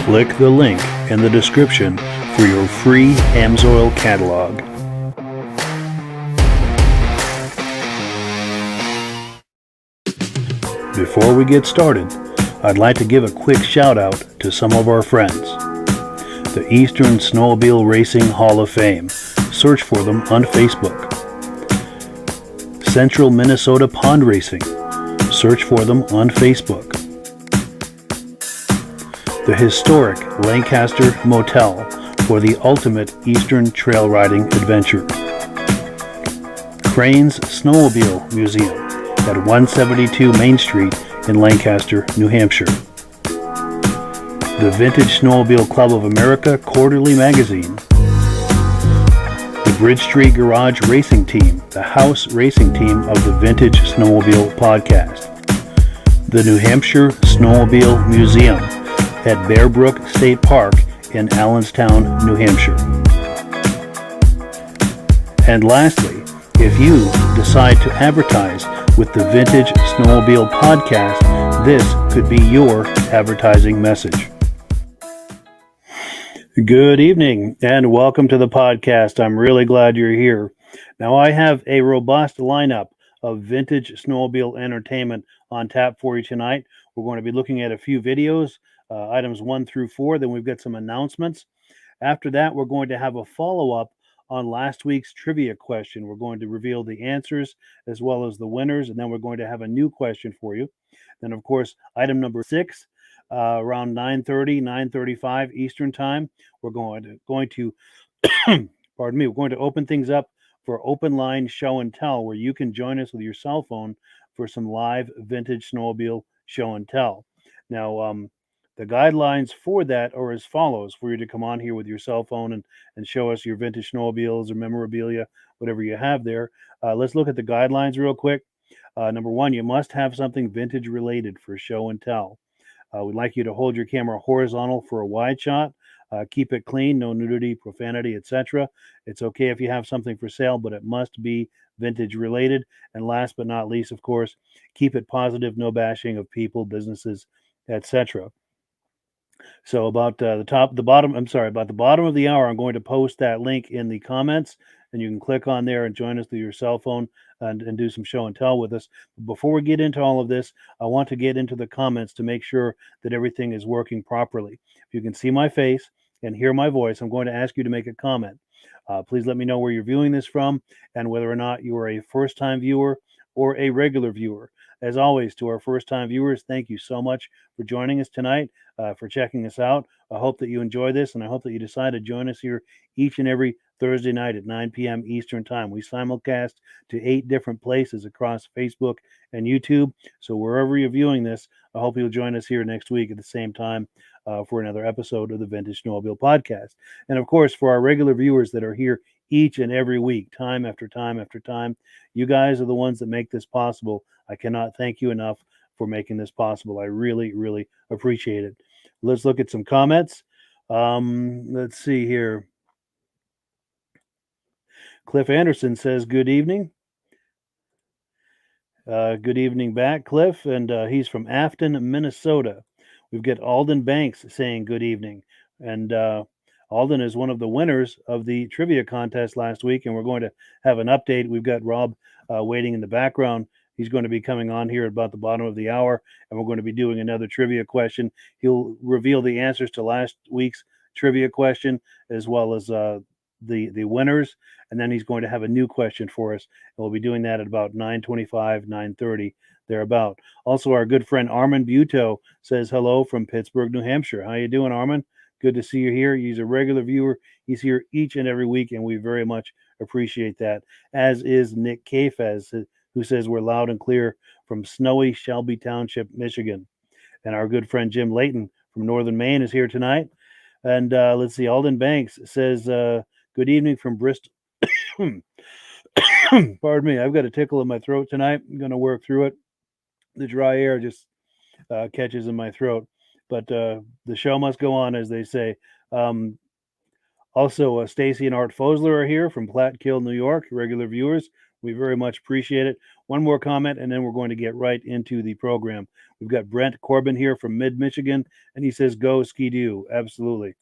Click the link in the description for your free Amsoil catalog. Before we get started, I'd like to give a quick shout out to some of our friends. The Eastern Snowmobile Racing Hall of Fame. Search for them on Facebook. Central Minnesota Pond Racing. Search for them on Facebook. The historic Lancaster Motel for the ultimate Eastern trail riding adventure. Crane's Snowmobile Museum at 172 Main Street in Lancaster, New Hampshire. The Vintage Snowmobile Club of America Quarterly Magazine. The Bridge Street Garage Racing Team, the house racing team of the Vintage Snowmobile Podcast. The New Hampshire Snowmobile Museum at Bear Brook State Park in Allenstown, New Hampshire. And lastly, if you decide to advertise with the Vintage Snowmobile Podcast, this could be your advertising message. Good evening and welcome to the podcast. I'm really glad you're here. Now I have a robust lineup of vintage snowmobile entertainment on tap for you tonight. We're going to be looking at a few videos, items 1 through 4. Then we've got some announcements. After that, we're going to have a follow-up on last week's trivia question. We're going to reveal the answers as well as the winners, and then we're going to have a new question for you. Then, of course, item number 6, around 9:30, 9:35 Eastern Time, we're going to pardon me, we're going to open things up for open line show and tell, where you can join us with your cell phone for some live vintage snowmobile show and tell. Now, the guidelines for that are as follows: for you to come on here with your cell phone and show us your vintage snowmobiles or memorabilia, whatever you have there. Let's look at the guidelines real quick. Number 1, you must have something vintage related for show and tell. We'd like you to hold your camera horizontal for a wide shot. Keep it clean, no nudity, profanity, etc. It's okay if you have something for sale, but it must be vintage related. And last but not least, of course, keep it positive, no bashing of people, businesses, etc. So about the bottom of the hour, I'm going to post that link in the comments, and you can click on there and join us through your cell phone and do some show and tell with us. Before we get into all of this, I want to get into the comments to make sure that everything is working properly. If you can see my face and hear my voice, I'm going to ask you to make a comment. Please let me know where you're viewing this from and whether or not you are a first-time viewer or a regular viewer. As always, to our first-time viewers, thank you so much for joining us tonight, for checking us out. I hope that you enjoy this, and I hope that you decide to join us here each and every Thursday night at 9 p.m. Eastern Time. We simulcast to 8 different places across Facebook and YouTube. So wherever you're viewing this, I hope you'll join us here next week at the same time for another episode of the Vintage Snowmobile Podcast. And of course, for our regular viewers that are here each and every week, time after time after time, you guys are the ones that make this possible. I cannot thank you enough for making this possible. I really, really appreciate it. Let's look at some comments. Let's see here. Cliff Anderson says, good evening. Good evening back, Cliff. And he's from Afton, Minnesota. We've got Alden Banks saying good evening. And Alden is one of the winners of the trivia contest last week. And we're going to have an update. We've got Rob waiting in the background. He's going to be coming on here at about the bottom of the hour. And we're going to be doing another trivia question. He'll reveal the answers to last week's trivia question as well as the winners, and then he's going to have a new question for us, and we'll be doing that at about 9:25, 9:30, thereabout. Also, our good friend Armin Buto says hello from Pittsburgh, New Hampshire. How you doing, Armin? Good to see you here. He's a regular viewer. He's here each and every week, and we very much appreciate that, as is Nick Kafez, who says we're loud and clear from snowy Shelby Township, Michigan. And our good friend Jim Layton from Northern Maine is here tonight. And let's see, Alden Banks says, good evening from Bristol. Pardon me, I've got a tickle in my throat tonight. I'm going to work through it. The dry air just catches in my throat. But the show must go on, as they say. Also, Stacy and Art Fosler are here from Plattekill, New York, regular viewers. We very much appreciate it. One more comment, and then we're going to get right into the program. We've got Brent Corbin here from Mid-Michigan, and he says, go Ski-Doo. Absolutely.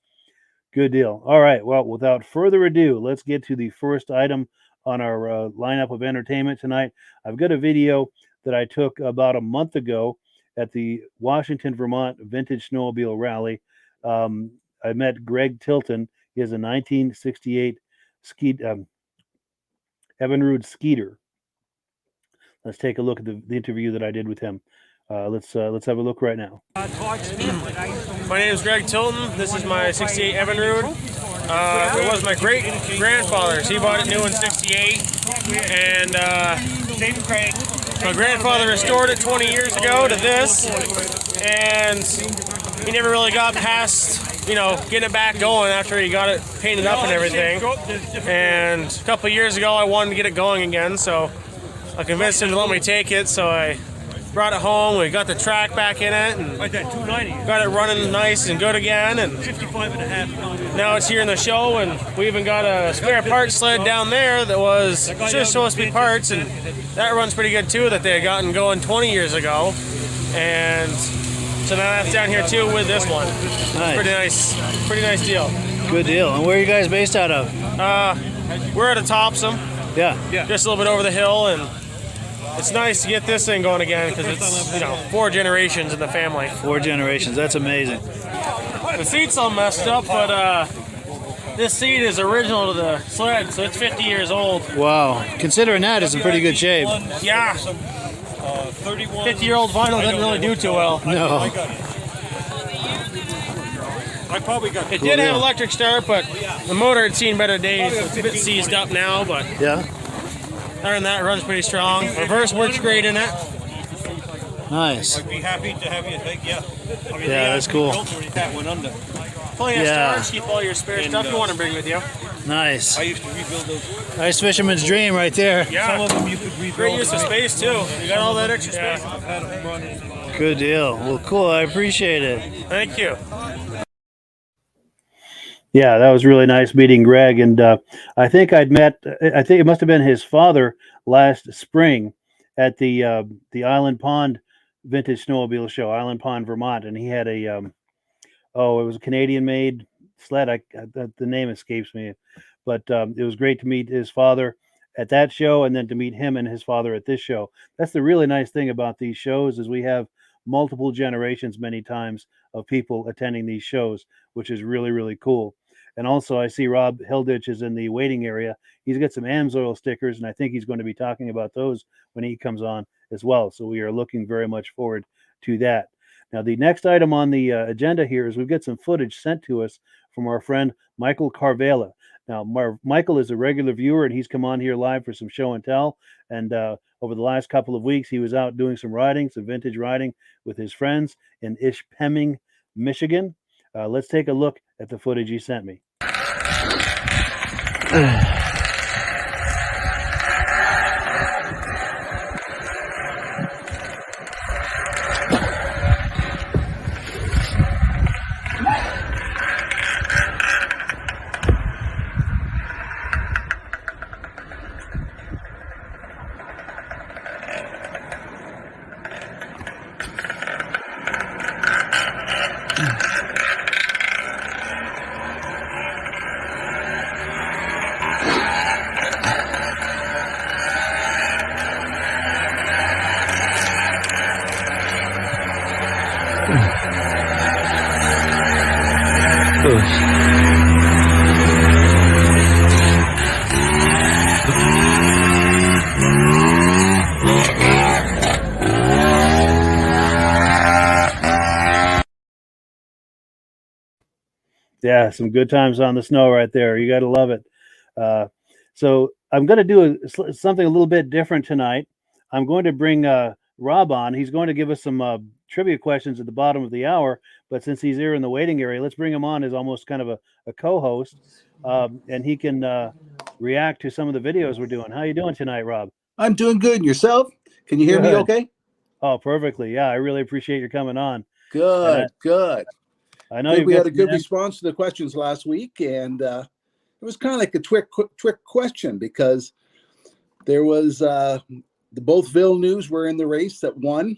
Good deal. All right. Well, without further ado, let's get to the first item on our lineup of entertainment tonight. I've got a video that I took about a month ago at the Washington, Vermont Vintage Snowmobile Rally. I met Greg Tilton. He has a 1968 Evinrude Skeeter. Let's take a look at the interview that I did with him. Let's have a look right now. My name is Greg Tilton. This is my 68 Evinrude. It was my great-grandfather's. He bought it new in 68. And my grandfather restored it 20 years ago to this. And he never really got past, getting it back going after he got it painted up and everything. And a couple of years ago, I wanted to get it going again, so I convinced him to let me take it, so I brought it home. We got the track back in it, and got it running nice and good again. And 55.5. Now it's here in the show, and we even got a spare parts sled down there that was just supposed to be parts, and that runs pretty good too. That they had gotten going 20 years ago, and so now that's down here too with this one. Nice. Pretty nice deal. Good deal. And where are you guys based out of? We're at a Topsom. Yeah. Just a little bit over the hill, and it's nice to get this thing going again because it's 4 generations in the family. 4 generations. That's amazing. The seat's all messed up, but this seat is original to the sled, so it's 50 years old. Wow. Considering that, it's in pretty good shape. Yeah. 50-year-old vinyl doesn't really do too well. No. It did have electric start, but the motor had seen better days. It's a bit seized up now, but yeah. Other than that, it runs pretty strong. Reverse works great in it. Nice. I'd be happy to have you take, yeah, that's cool. Plenty of storage, keep all your spare stuff you want to bring with you. Nice. I used to rebuild those. Nice fisherman's dream right there. Yeah. Some of them you could rebuild. Great use of space too. You got all that extra space. Good deal. Well, cool. I appreciate it. Thank you. Yeah, that was really nice meeting Greg, and I think it must have been his father last spring at the Island Pond Vintage Snowmobile Show, Island Pond, Vermont, and he had it was a Canadian-made sled. The name escapes me, but it was great to meet his father at that show, and then to meet him and his father at this show. That's the really nice thing about these shows is we have multiple generations many times of people attending these shows, which is really, really cool. And also, I see Rob Hilditch is in the waiting area. He's got some Amsoil stickers, and I think he's going to be talking about those when he comes on as well. So we are looking very much forward to that. Now, the next item on the agenda here is we've got some footage sent to us from our friend Michael Karvala. Now, Michael is a regular viewer, and he's come on here live for some show and tell. And over the last couple of weeks, he was out doing some riding, some vintage riding with his friends in Ishpeming, Michigan. Let's take a look at the footage he sent me. Yeah, some good times on the snow right there. You got to love it. So I'm going to do something a little bit different tonight. I'm going to bring Rob on. He's going to give us some trivia questions at the bottom of the hour. But since he's here in the waiting area, let's bring him on as almost kind of a co-host, and he can react to some of the videos we're doing. How you doing tonight, Rob? I'm doing good. And yourself? Can you hear me okay? Oh, perfectly. Yeah, I really appreciate your coming on. Good, good. I know we had a good response to the questions last week, and it was kind of like a trick question because there was both Villeneuves were in the race that won.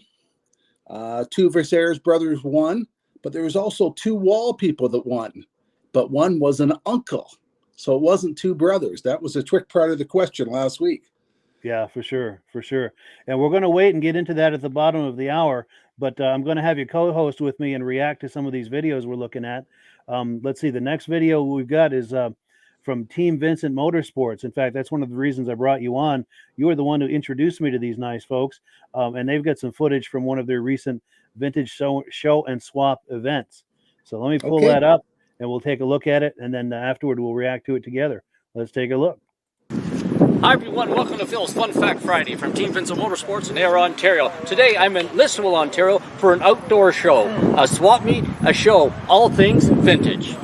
Two Versailles brothers won, but there was also two Wall people that won, but one was an uncle, so it wasn't two brothers. That was a trick part of the question last week. Yeah, for sure. And we're going to wait and get into that at the bottom of the hour, but I'm going to have you co-host with me and react to some of these videos we're looking at. Let's see, the next video we've got is from Team Vincent Motorsports. In fact, that's one of the reasons I brought you on. You were the one who introduced me to these nice folks, and they've got some footage from one of their recent vintage show and swap events. So let me pull that up, and we'll take a look at it, and then afterward we'll react to it together. Let's take a look. Hi everyone, welcome to Phil's Fun Fact Friday from Team Vincent Motorsports in Ayr, Ontario. Today I'm in Listowel, Ontario for an outdoor show, a swap meet, a show, all things vintage.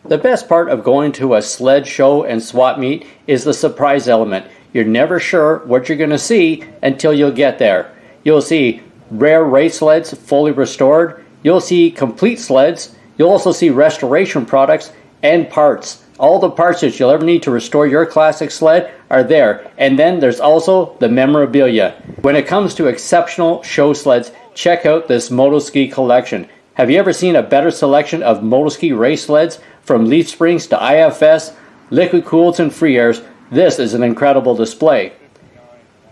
The best part of going to a sled show and swap meet is the surprise element. You're never sure what you're going to see until you'll get there. You'll see rare race sleds fully restored, you'll see complete sleds, you'll also see restoration products and parts. All the parts that you'll ever need to restore your classic sled are there. And then there's also the memorabilia. When it comes to exceptional show sleds, check out this Motoski collection. Have you ever seen a better selection of Motoski race sleds? From leaf springs to IFS, liquid cooleds and free airs, this is an incredible display.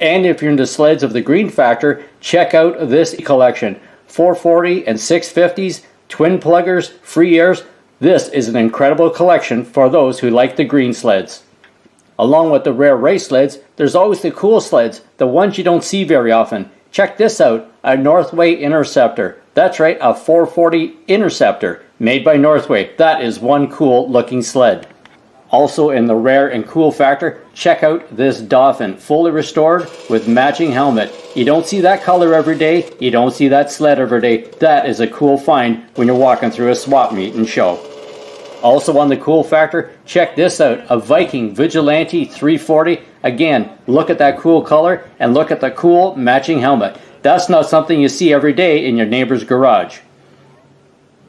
And if you're into sleds of the green factor, check out this collection. 440 and 650s, twin pluggers, free airs. This is an incredible collection for those who like the green sleds. Along with the rare race sleds, there's always the cool sleds, the ones you don't see very often. Check this out, a Northway Interceptor. That's right, a 440 Interceptor, made by Northway. That is one cool looking sled. Also in the rare and cool factor, check out this Dolphin, fully restored with matching helmet. You don't see that color every day, you don't see that sled every day. That is a cool find when you're walking through a swap meet and show. Also on the cool factor, check this out, a Viking Vigilante 340. Again, look at that cool color and look at the cool matching helmet. That's not something you see every day in your neighbor's garage.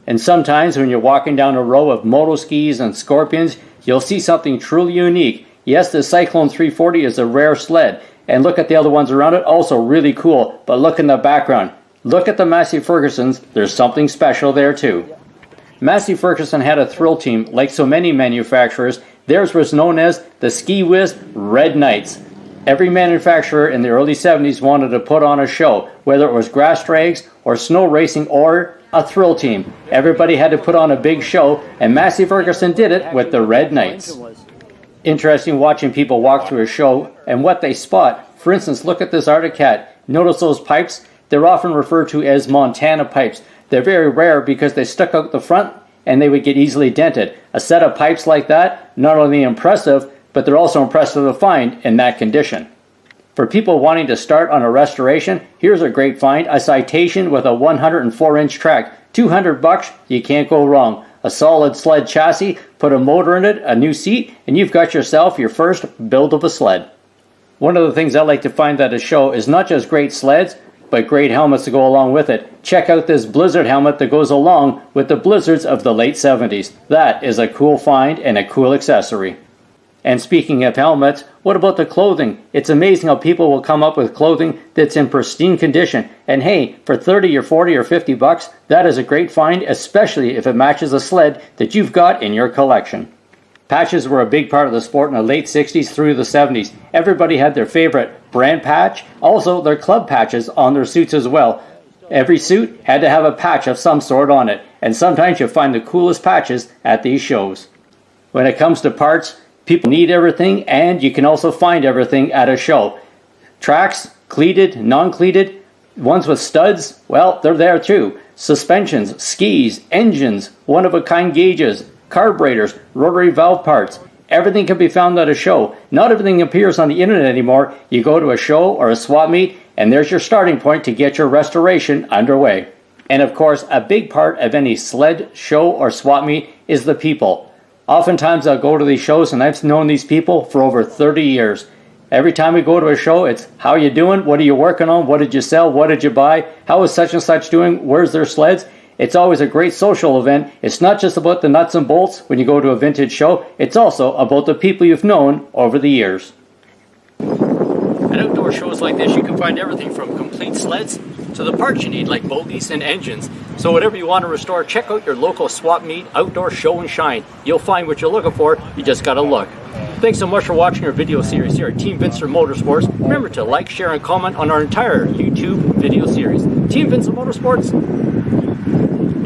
And sometimes when you're walking down a row of Motoskis and Scorpions, you'll see something truly unique. Yes, the Cyclone 340 is a rare sled, and look at the other ones around it, also really cool, but look in the background. Look at the Massey Fergusons, there's something special there too. Massey Ferguson had a thrill team. Like so many manufacturers, theirs was known as the Ski Whiz Red Knights. Every manufacturer in the early 70s wanted to put on a show, whether it was grass drags or snow racing or a thrill team. Everybody had to put on a big show, and Massey Ferguson did it with the Red Knights. Interesting watching people walk through a show and what they spot. For instance, look at this Arctic Cat. Notice those pipes? They're often referred to as Montana pipes. They're very rare because they stuck out the front and they would get easily dented. A set of pipes like that, not only impressive, but they're also impressive to find in that condition. For people wanting to start on a restoration, here's a great find, a Citation with a 104-inch track. $200, you can't go wrong. A solid sled chassis, put a motor in it, a new seat, and you've got yourself your first build of a sled. One of the things I like to find at a show is not just great sleds, but great helmets to go along with it. Check out this Blizzard helmet that goes along with the Blizzards of the late 70s. That is a cool find and a cool accessory. And speaking of helmets, what about the clothing? It's amazing how people will come up with clothing that's in pristine condition. And hey, for 30 or 40 or 50 bucks, that is a great find, especially if it matches a sled that you've got in your collection. Patches were a big part of the sport in the late 60s through the 70s. Everybody had their favorite brand patch, also their club patches on their suits as well. Every suit had to have a patch of some sort on it, and sometimes you'll find the coolest patches at these shows. When it comes to parts, people need everything, and you can also find everything at a show. Tracks, cleated, non-cleated, ones with studs, well, they're there too. Suspensions, skis, engines, one-of-a-kind gauges, carburetors, rotary valve parts. Everything can be found at a show. Not everything appears on the internet anymore. You go to a show or a swap meet, and there's your starting point to get your restoration underway. And of course, a big part of any sled, show, or swap meet is the people. Oftentimes I'll go to these shows, and I've known these people for over 30 years. Every time we go to a show, it's, how you doing? What are you working on? What did you sell? What did you buy? How is such and such doing? Where's their sleds? It's always a great social event. It's not just about the nuts and bolts when you go to a vintage show. It's also about the people you've known over the years. At outdoor shows like this, you can find everything from complete sleds to the parts you need, like bogies and engines. So whatever you want to restore, check out your local swap meet, outdoor show and shine. You'll find what you're looking for. You just got to look. Thanks so much for watching our video series here at Team Vincent Motorsports. Remember to like, share, and comment on our entire YouTube video series. Team Vincent Motorsports,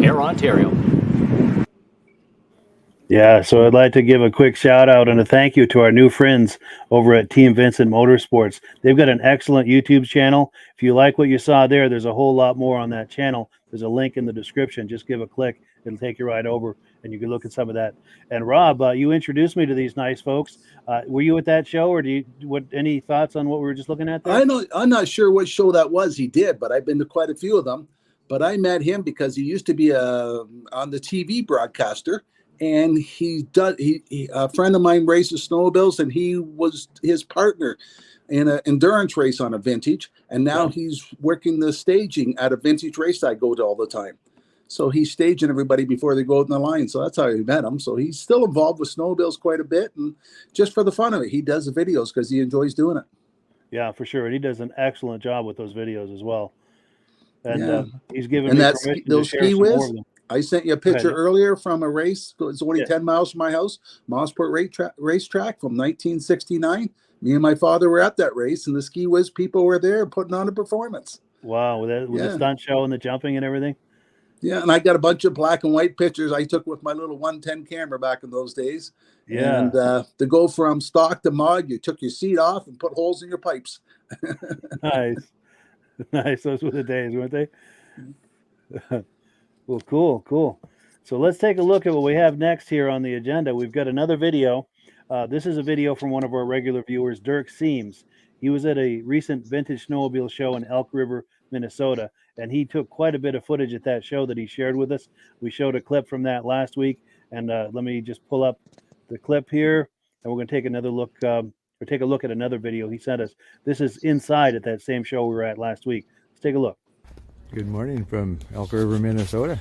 Air Ontario. Yeah, so I'd like to give a quick shout out and a thank you to our new friends over at Team Vincent Motorsports. They've got an excellent YouTube channel. If you like what you saw there, there's a whole lot more on that channel. There's a link in the description. Just give a click. It'll take you right over, and you can look at some of that. And Rob, you introduced me to these nice folks. Were you at that show, or any thoughts on what we were just looking at there? I'm not sure what show that was he did, but I've been to quite a few of them. But I met him because he used to be on the TV broadcaster, and a friend of mine races snowmobiles, and he was his partner in an endurance race on a vintage, and now he's working the staging at a vintage race I go to all the time. So he's staging everybody before they go out in the line. So that's how I met him. So he's still involved with snowmobiles quite a bit, and just for the fun of it, he does the videos because he enjoys doing it. Yeah, for sure. And he does an excellent job with those videos as well. And he's given me permission to share some more of them. I sent you a picture earlier from a race. It's only 10 miles from my house, Motorsport racetrack from 1969. Me and my father were at that race, and the ski whiz people were there putting on a performance. Wow, with the stunt show and the jumping and everything? Yeah, and I got a bunch of black and white pictures I took with my little 110 camera back in those days. Yeah. And to go from stock to mod, you took your seat off and put holes in your pipes. Nice. Nice. Those were the days, weren't they? Well, cool. So let's take a look at what we have next here on the agenda. We've got another video. This is a video from one of our regular viewers, Dirk Siems. He was at a recent vintage snowmobile show in Elk River, Minnesota, and he took quite a bit of footage at that show that he shared with us. We showed a clip from that last week, and let me just pull up the clip here, and we're going to take another look, or take a look at another video he sent us. This is inside at that same show we were at last week. Let's take a look. Good morning from Elk River, Minnesota.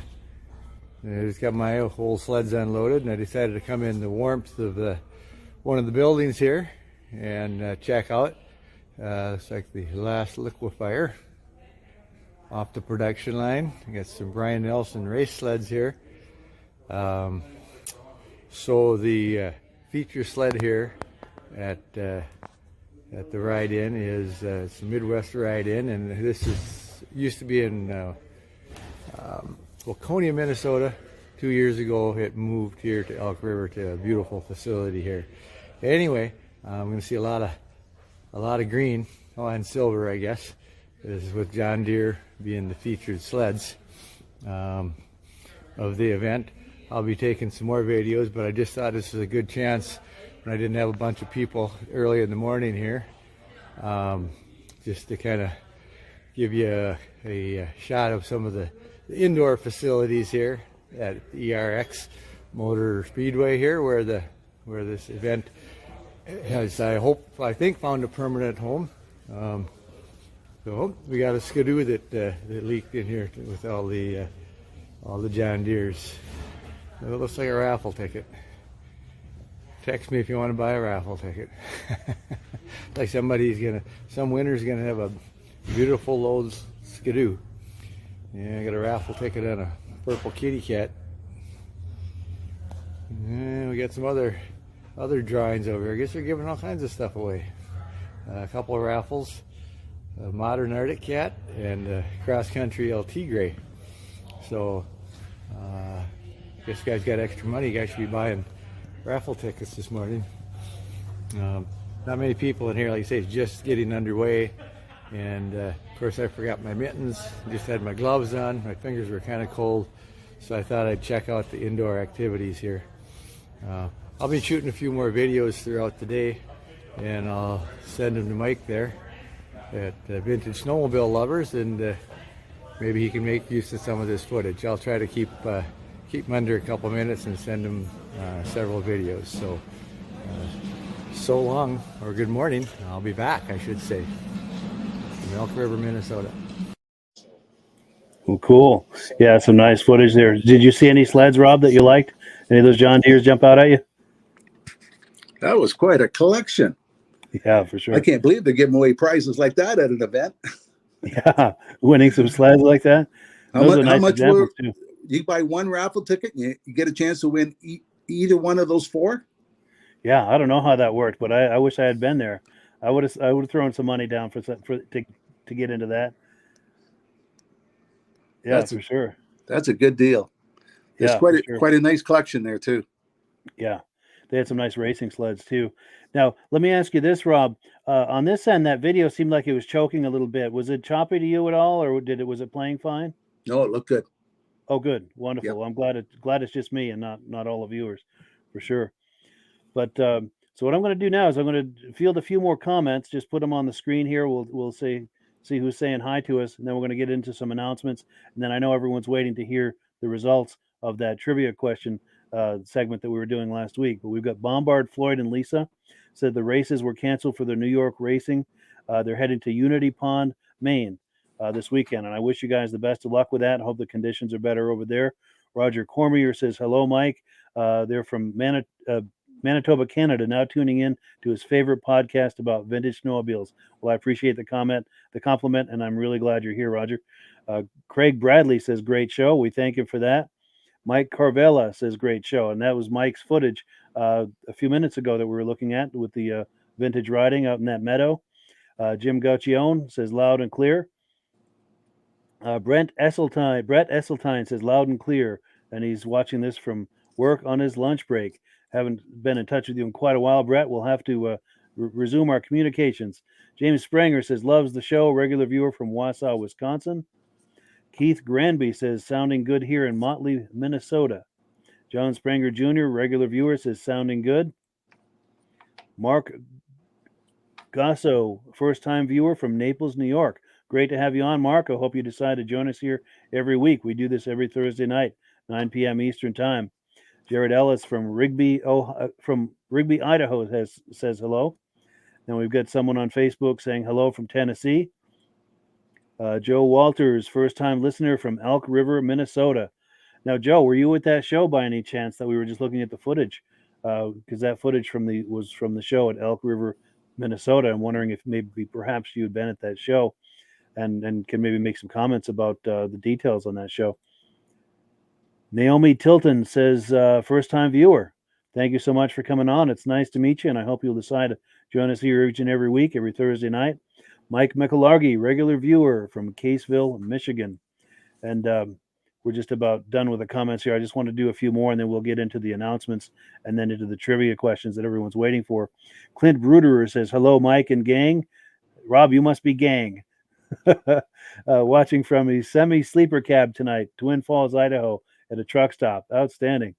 I just got my whole sleds unloaded, and I decided to come in the warmth of one of the buildings here and check out. Looks like the last liquefier off the production line. I got some Brian Nelson race sleds here. So the feature sled here at the ride-in is it's a Midwest ride-in, and this used to be in Waconia, Minnesota. 2 years ago it moved here to Elk River to a beautiful facility here. Anyway, I'm going to see a lot of green, and silver, I guess. This is with John Deere being the featured sleds of the event. I'll be taking some more videos, but I just thought this was a good chance when I didn't have a bunch of people early in the morning here, just to kind of give you a shot of some of the indoor facilities here at ERX Motor Speedway here, where this event has, I think, found a permanent home. So we got a Skidoo that leaked in here with all the John Deeres. It looks like a raffle ticket. Text me if you want to buy a raffle ticket. Like some winner's gonna have a beautiful Lowe's Skidoo. Yeah, I got a raffle ticket and a purple kitty cat. And we got some other drawings over here. I guess they're giving all kinds of stuff away. A couple of raffles, a modern Arctic cat, and a cross country LT gray. So, I guess you guys got extra money. You guys should be buying raffle tickets this morning. Not many people in here, like I say, it's just getting underway. And of course, I forgot my mittens. Just had my gloves on. My fingers were kind of cold, so I thought I'd check out the indoor activities here. I'll be shooting a few more videos throughout the day, and I'll send them to Mike there at Vintage Snowmobile Lovers, and maybe he can make use of some of this footage. I'll try to keep them under a couple minutes and send them several videos. So long, or good morning. I'll be back, I should say, from Elk River, Minnesota. Well, cool. Yeah, some nice footage there. Did you see any sleds, Rob, that you liked? Any of those John Deeres jump out at you? That was quite a collection. Yeah, for sure. I can't believe they're giving away prizes like that at an event. Yeah, winning some sleds like that. How much were you buy one raffle ticket and you get a chance to win either one of those four? Yeah, I don't know how that worked, but I wish I had been there. I would have thrown some money down to get into that. Yeah, for sure. That's a good deal. It's quite a nice collection there too. Yeah, they had some nice racing sleds too. Now, let me ask you this, Rob. On this end, that video seemed like it was choking a little bit. Was it choppy to you at all, or was it playing fine? No, it looked good. Oh, good, wonderful. Yep. I'm glad it's just me and not all the viewers, for sure. But so what I'm going to do now is I'm going to field a few more comments. Just put them on the screen here. We'll see who's saying hi to us, and then we're going to get into some announcements. And then I know everyone's waiting to hear the results of that trivia question segment that we were doing last week. But we've got Bombard, Floyd, and Lisa said the races were canceled for the New York racing. They're heading to Unity Pond, Maine this weekend. And I wish you guys the best of luck with that. I hope the conditions are better over there. Roger Cormier says, hello, Mike. They're from Manitoba, Canada, now tuning in to his favorite podcast about vintage snowmobiles. Well, I appreciate the compliment, and I'm really glad you're here, Roger. Craig Bradley says, great show. We thank him for that. Mike Karvala says, great show. And that was Mike's footage a few minutes ago that we were looking at with the vintage riding out in that meadow. Jim Gauchione says, loud and clear. Brett Esseltine says, loud and clear. And he's watching this from work on his lunch break. Haven't been in touch with you in quite a while, Brett. We'll have to resume our communications. James Spranger says, loves the show. Regular viewer from Wausau, Wisconsin. Keith Granby says, sounding good here in Motley, Minnesota. John Spranger Jr., regular viewer, says, sounding good. Mark Gasso, first-time viewer from Naples, New York. Great to have you on, Mark. I hope you decide to join us here every week. We do this every Thursday night, 9 p.m. Eastern Time. Jared Ellis from Rigby, Idaho says hello. And we've got someone on Facebook saying hello from Tennessee. Joe Walters, first-time listener from Elk River, Minnesota. Now, Joe, were you at that show by any chance that we were just looking at the footage? Because that footage was from the show at Elk River, Minnesota. I'm wondering if perhaps you had been at that show and can maybe make some comments about the details on that show. Naomi Tilton says, first-time viewer. Thank you so much for coming on. It's nice to meet you, and I hope you'll decide to join us here each and every week, every Thursday night. Mike Michalargi, regular viewer from Caseville, Michigan. And we're just about done with the comments here. I just want to do a few more, and then we'll get into the announcements and then into the trivia questions that everyone's waiting for. Clint Bruderer says, hello, Mike and gang. Rob, you must be gang. Watching from a semi-sleeper cab tonight, Twin Falls, Idaho, at a truck stop. Outstanding.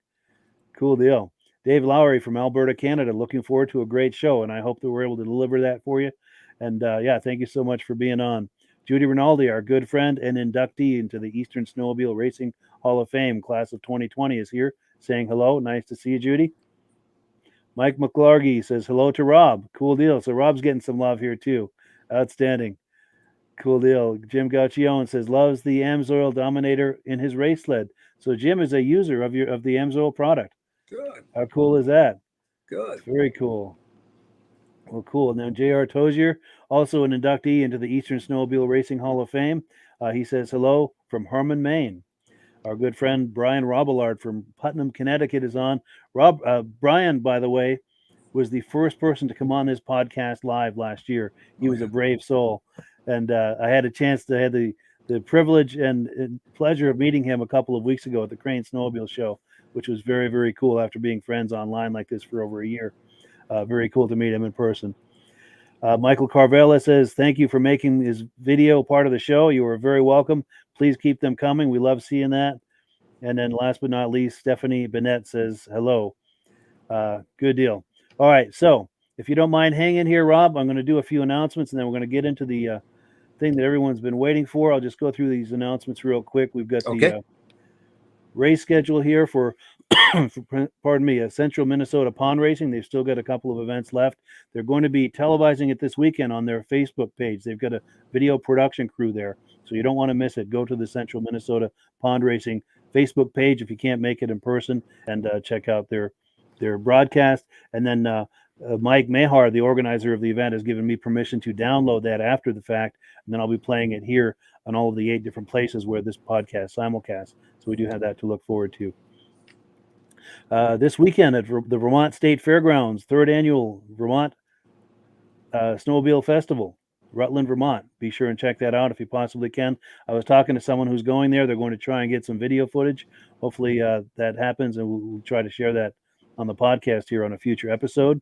Cool deal. Dave Lowry from Alberta, Canada. Looking forward to a great show, and I hope that we're able to deliver that for you. And yeah, thank you so much for being on. Judy Rinaldi, our good friend and inductee into the Eastern Snowmobile Racing Hall of Fame class of 2020, is here saying hello. Nice to see you, Judy. Mike McClargy says hello to Rob. Cool deal. So Rob's getting some love here too. Outstanding. Cool deal. Jim Gauchion says loves the Amsoil Dominator in his race sled. So Jim is a user of the Amsoil product. Good. How cool is that? Good. Very cool. Well, cool. And then J.R. Tozier, also an inductee into the Eastern Snowmobile Racing Hall of Fame. He says hello from Herman, Maine. Our good friend Brian Robillard from Putnam, Connecticut is on. Brian, by the way, was the first person to come on this podcast live last year. He was a brave soul. And I had the privilege and pleasure of meeting him a couple of weeks ago at the Crane Snowmobile Show, which was very, very cool after being friends online like this for over a year. Very cool to meet him in person. Michael Karvala says, thank you for making his video part of the show. You are very welcome. Please keep them coming. We love seeing that. And then last but not least, Stephanie Bennett says, hello. Good deal. All right. So if you don't mind hanging here, Rob, I'm going to do a few announcements, and then we're going to get into the thing that everyone's been waiting for. I'll just go through these announcements real quick. We've got the race schedule here for Central Minnesota Pond Racing. They've still got a couple of events left. They're going to be televising it this weekend on their Facebook page. They've got a video production crew there, so you don't want to miss it. Go to the Central Minnesota Pond Racing Facebook page if you can't make it in person, and check out their broadcast. And then Mike Mahar, the organizer of the event, has given me permission to download that after the fact, and then I'll be playing it here on all of the 8 different places where this podcast simulcasts. So we do have that to look forward to. This weekend at the Vermont State Fairgrounds, 3rd Annual Vermont Snowmobile Festival, Rutland, Vermont. Be sure and check that out if you possibly can. I was talking to someone who's going there. They're going to try and get some video footage. Hopefully that happens, and we'll try to share that on the podcast here on a future episode.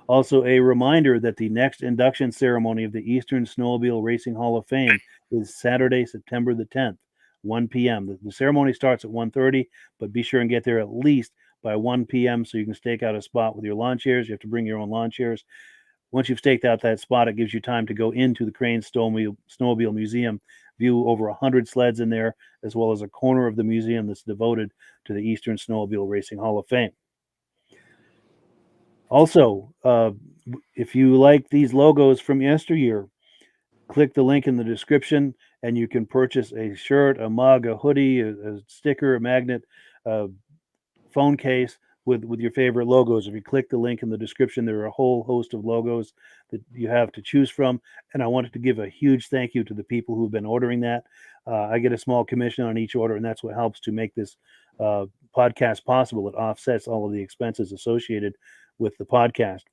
Also, a reminder that the next induction ceremony of the Eastern Snowmobile Racing Hall of Fame is Saturday, September the 10th, 1 p.m. The ceremony starts at 1:30, but be sure and get there at least by 1 p.m. so you can stake out a spot with your lawn chairs. You have to bring your own lawn chairs. Once you've staked out that spot, it gives you time to go into the Crane Snowmobile Museum, view over 100 sleds in there, as well as a corner of the museum that's devoted to the Eastern Snowmobile Racing Hall of Fame. Also, if you like these logos from yesteryear, click the link in the description and you can purchase a shirt, a mug, a hoodie, a sticker, a magnet, a phone case with your favorite logos. If you click the link in the description, there are a whole host of logos that you have to choose from. And I wanted to give a huge thank you to the people who've been ordering that. I get a small commission on each order, and that's what helps to make this podcast possible. It offsets all of the expenses associated with the podcast.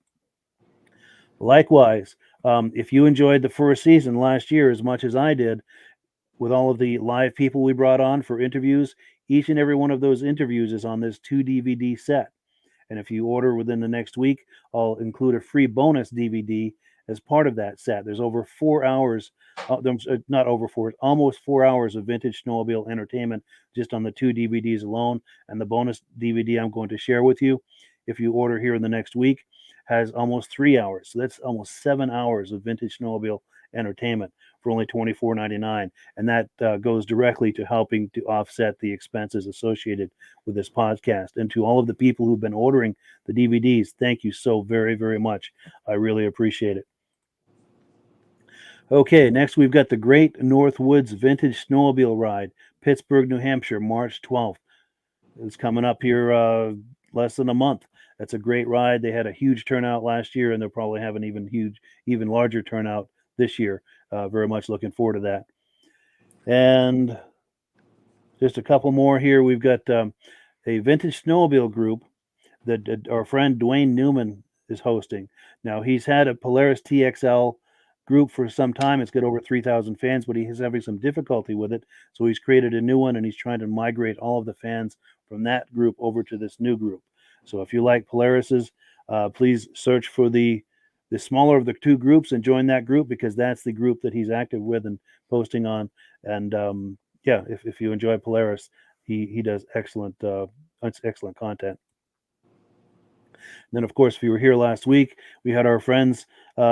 Likewise, if you enjoyed the first season last year as much as I did, with all of the live people we brought on for interviews, each and every one of those interviews is on this 2 DVD set. And if you order within the next week, I'll include a free bonus DVD as part of that set. There's over 4 hours, almost 4 hours of vintage snowmobile entertainment just on the 2 DVDs alone. And the bonus DVD I'm going to share with you, if you order here in the next week, has almost 3 hours. So that's almost 7 hours of vintage snowmobile entertainment for only $24.99, and that goes directly to helping to offset the expenses associated with this podcast. And to all of the people who've been ordering the DVDs, thank you so very, very much. I really appreciate it. Okay, next we've got the Great North Woods Vintage Snowmobile Ride, Pittsburgh, New Hampshire, March 12th. It's coming up here less than a month. That's a great ride. They had a huge turnout last year, and they'll probably have an even larger turnout this year. Very much looking forward to that. And just a couple more here. We've got a vintage snowmobile group that our friend Dwayne Newman is hosting. Now, he's had a Polaris TXL group for some time. It's got over 3,000 fans, but he's having some difficulty with it. So he's created a new one, and he's trying to migrate all of the fans from that group over to this new group. So if you like Polarises, please search for the smaller of the two groups and join that group, because that's the group that he's active with and posting on. And if you enjoy Polaris, he does excellent content. then, of course, if you were here last week, we had our friends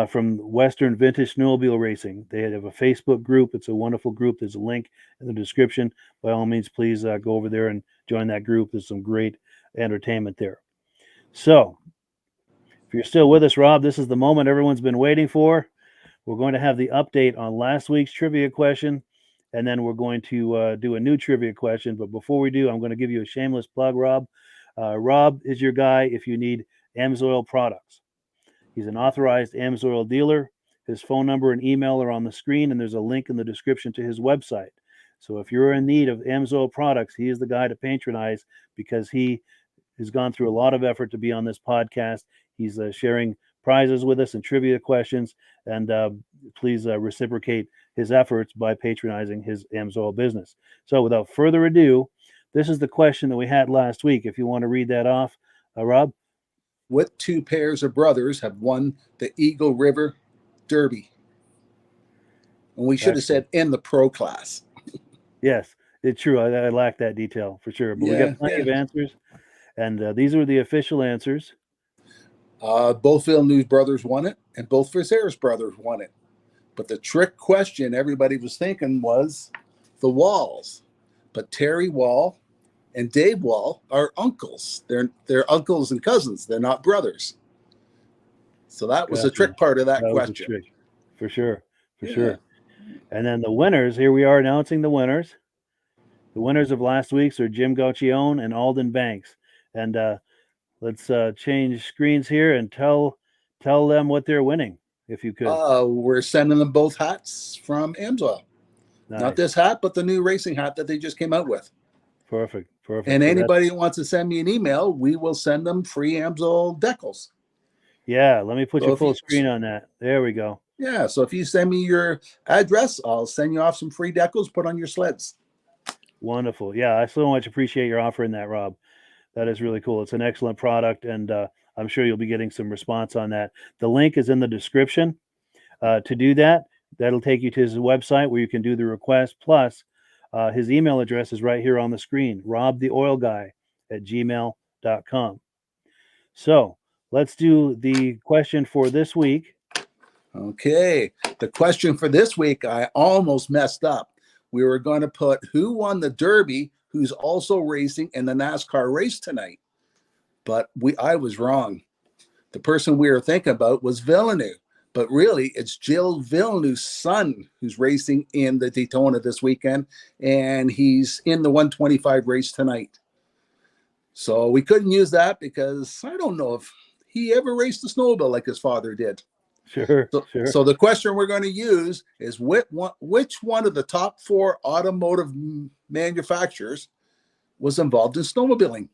from Western Vintage Snowmobile Racing. They have a Facebook group. It's a wonderful group. There's a link in the description. By all means, please go over there and join that group. There's some great entertainment there. So, if you're still with us, Rob, this is the moment everyone's been waiting for. We're going to have the update on last week's trivia question, and then we're going to do a new trivia question. But before we do, I'm going to give you a shameless plug, Rob. Rob is your guy if you need Amsoil products. He's an authorized Amsoil dealer. His phone number and email are on the screen, and there's a link in the description to his website. So if you're in need of Amsoil products, he is the guy to patronize because he has gone through a lot of effort to be on this podcast. He's sharing prizes with us and trivia questions, and please reciprocate his efforts by patronizing his Amsoil business. So without further ado, this is the question that we had last week. If you want to read that off, Rob. What two pairs of brothers have won the Eagle River Derby? And we should have said in the pro class. Yes, it's true. I lack that detail for sure. But we got plenty of answers. And these were the official answers. Both Villeneuve brothers won it, and both Viseras brothers won it. But the trick question everybody was thinking was the Walls. But Terry Wall and Dave Wall are uncles. They're uncles and cousins. They're not brothers. So that was the trick part of that question. For sure. And then the winners, here we are announcing the winners. The winners of last week's are Jim Gauchione and Alden Banks. And let's change screens here and tell them what they're winning, if you could. We're sending them both hats from Amsoil. Nice. Not this hat, but the new racing hat that they just came out with. Perfect. And anybody who wants to send me an email, we will send them free Amsoil decals. Yeah, let me put you full screen on that. There we go. Yeah, so if you send me your address, I'll send you off some free decals, put on your sleds. Wonderful. Yeah, I so much appreciate your offering that, Rob. That is really cool. It's an excellent product, and I'm sure you'll be getting some response on that. The link is in the description. To do that, that'll take you to his website where you can do the request. Plus, his email address is right here on the screen, robtheoilguy@gmail.com. So let's do the question for this week. Okay. The question for this week, I almost messed up. We were going to put who won the Derby, who's also racing in the NASCAR race tonight. But I was wrong. The person we were thinking about was Villeneuve. But really, it's Jill Villeneuve's son who's racing in the Daytona this weekend, and he's in the 125 race tonight. So we couldn't use that because I don't know if he ever raced a snowmobile like his father did. Sure. So the question we're going to use is which one of the top 4 automotive manufacturers was involved in snowmobiling?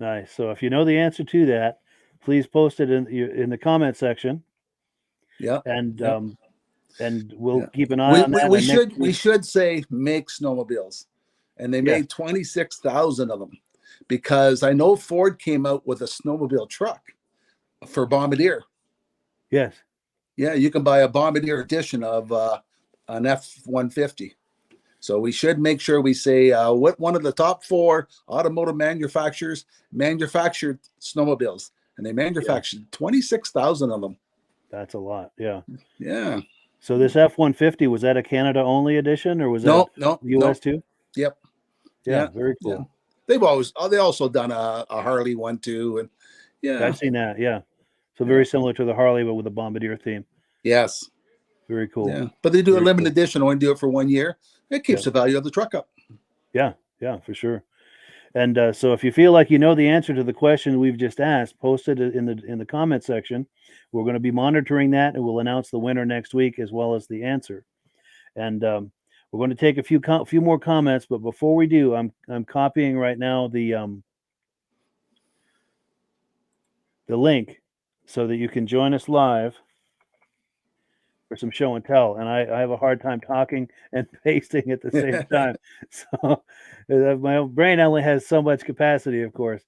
Nice. So if you know the answer to that, please post it in the comment section. Yeah. And we'll keep an eye on that. We should say make snowmobiles. And they made 26,000 of them because I know Ford came out with a snowmobile truck for Bombardier. Yes. Yeah, you can buy a Bombardier edition of an F-150. So we should make sure we say what one of the top 4 automotive manufacturers manufactured snowmobiles. And they manufactured 26,000 of them. That's a lot. Yeah. Yeah. So this F-150, was that a Canada only edition or was that US too? Yep. Yeah. Very cool. Yeah. They also done a Harley one too. And I've seen that. Yeah. So very similar to the Harley, but with a Bombardier theme. Yes. Very cool. Yeah. But they do a limited edition, only do it for 1 year. It keeps the value of the truck up. Yeah. Yeah, for sure. And so if you feel like you know the answer to the question we've just asked, post it in the comment section. We're going to be monitoring that, and we'll announce the winner next week as well as the answer. And we're going to take a few more comments, but before we do, I'm copying right now the link so that you can join us live for some show and tell. And I have a hard time talking and pasting at the same time. So my brain only has so much capacity, of course.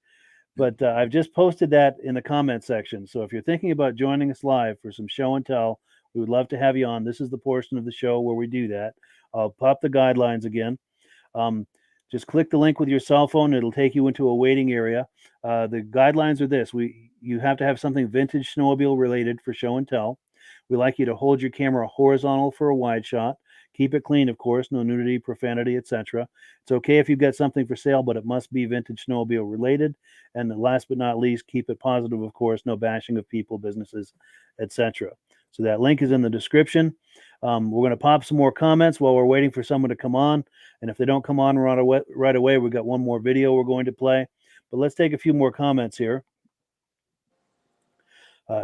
But I've just posted that in the comment section. So if you're thinking about joining us live for some show and tell, we would love to have you on. This is the portion of the show where we do that. I'll pop the guidelines again. Just click the link with your cell phone. It'll take you into a waiting area. The guidelines are this. You have to have something vintage snowmobile related for show and tell. We like you to hold your camera horizontal for a wide shot. Keep it clean, of course, no nudity, profanity, etc. It's okay if you've got something for sale, but it must be vintage snowmobile related. And last but not least, keep it positive, of course, no bashing of people, businesses, etc. So that link is in the description. We're going to pop some more comments while we're waiting for someone to come on. And if they don't come on right away, we've got one more video we're going to play. But let's take a few more comments here.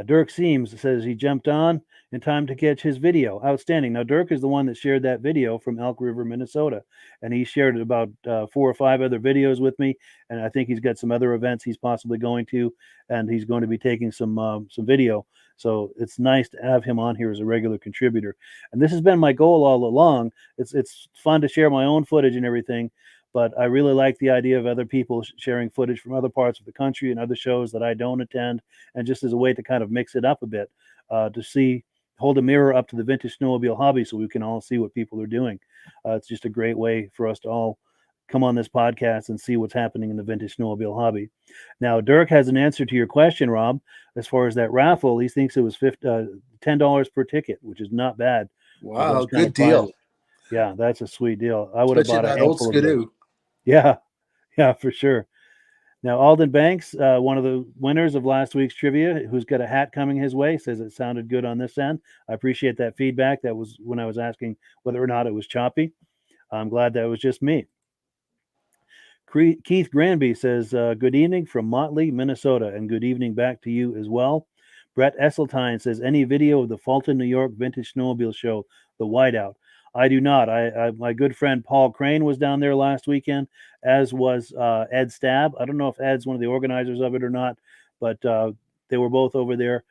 Dirk Siems says he jumped on in time to catch his video. Outstanding. Now, Dirk is the one that shared that video from Elk River, Minnesota. And he shared about 4 or 5 other videos with me. And I think he's got some other events he's possibly going to. And he's going to be taking some video. So it's nice to have him on here as a regular contributor. And this has been my goal all along. It's fun to share my own footage and everything. But I really like the idea of other people sharing footage from other parts of the country and other shows that I don't attend, and just as a way to kind of mix it up a bit, to hold a mirror up to the vintage snowmobile hobby so we can all see what people are doing. It's just a great way for us to all come on this podcast and see what's happening in the vintage snowmobile hobby. Now, Dirk has an answer to your question, Rob. As far as that raffle, he thinks it was $10 per ticket, which is not bad. Wow, good deal. Yeah, that's a sweet deal. I would have bought a handful of them. Yeah, for sure. Now, Alden Banks, one of the winners of last week's trivia, who's got a hat coming his way, says it sounded good on this end. I appreciate that feedback. That was when I was asking whether or not it was choppy. I'm glad that was just me. Keith Granby says, good evening from Motley, Minnesota, and good evening back to you as well. Brett Esseltine says, any video of the Fulton, New York Vintage Snowmobile Show, the Whiteout? I do not. My good friend Paul Crane was down there last weekend, as was Ed Stab. I don't know if Ed's one of the organizers of it or not, but they were both over there.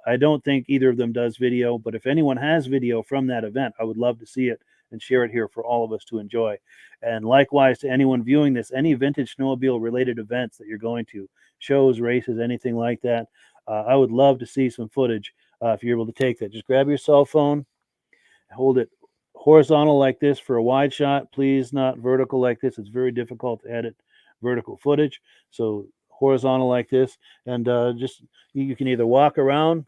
I don't think either of them does video, but if anyone has video from that event, I would love to see it and share it here for all of us to enjoy. And likewise to anyone viewing this, any vintage snowmobile related events that you're going to, shows, races, anything like that, I would love to see some footage if you're able to take that. Just grab your cell phone, hold it horizontal like this for a wide shot, please, not vertical like this. It's very difficult to edit vertical footage. So horizontal like this, and just you can either walk around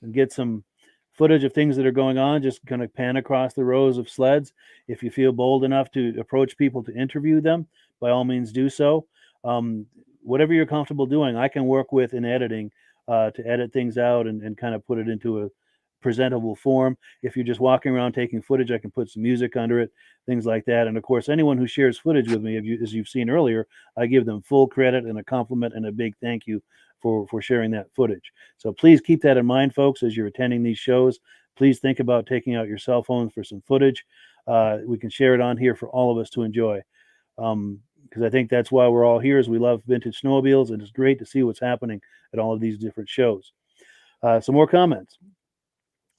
and get some footage of things that are going on, just kind of pan across the rows of sleds. If you feel bold enough to approach people to interview them, by all means do so. Whatever you're comfortable doing, I can work with in editing to edit things out and kind of put it into a presentable form. If you're just walking around taking footage, I can put some music under it, things like that. And of course, anyone who shares footage with me, as you've seen earlier, I give them full credit and a compliment and a big thank you for sharing that footage. So please keep that in mind, folks, as you're attending these shows. Please think about taking out your cell phones for some footage. We can share it on here for all of us to enjoy. Because I think that's why we're all here, is we love vintage snowmobiles, and it's great to see what's happening at all of these different shows. Some more comments.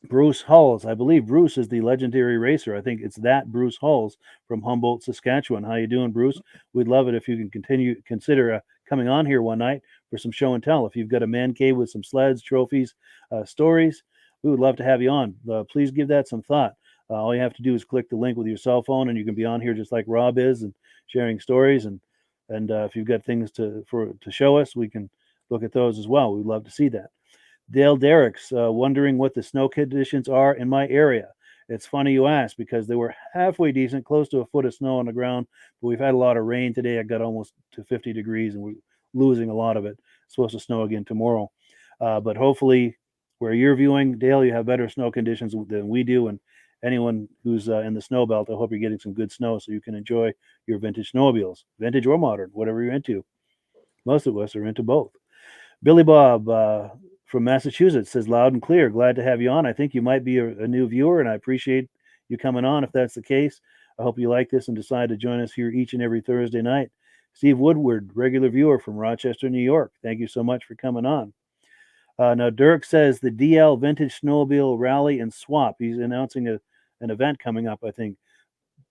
Bruce Hulls. I believe Bruce is the legendary racer. I think it's that Bruce Hulls from Humboldt, Saskatchewan. How you doing, Bruce? We'd love it if you can consider coming on here one night for some show and tell. If you've got a man cave with some sleds, trophies, stories, we would love to have you on. Please give that some thought. All you have to do is click the link with your cell phone, and you can be on here just like Rob is, and sharing stories. And if you've got things to show us, we can look at those as well. We'd love to see that. Dale Derricks, wondering what the snow conditions are in my area. It's funny you ask, because they were halfway decent, close to a foot of snow on the ground, but we've had a lot of rain today. I got almost to 50 degrees, and we're losing a lot of it. It's supposed to snow again tomorrow. But hopefully where you're viewing, Dale, you have better snow conditions than we do. And anyone who's in the snow belt, I hope you're getting some good snow so you can enjoy your vintage snowmobiles, vintage or modern, whatever you're into. Most of us are into both. Billy Bob, from Massachusetts, says, loud and clear, glad to have you on. I think you might be a new viewer, and I appreciate you coming on if that's the case. I hope you like this and decide to join us here each and every Thursday night. Steve Woodward, regular viewer from Rochester, New York. Thank you so much for coming on. Now, Dirk says the DL Vintage Snowmobile Rally and Swap. He's announcing an event coming up, I think.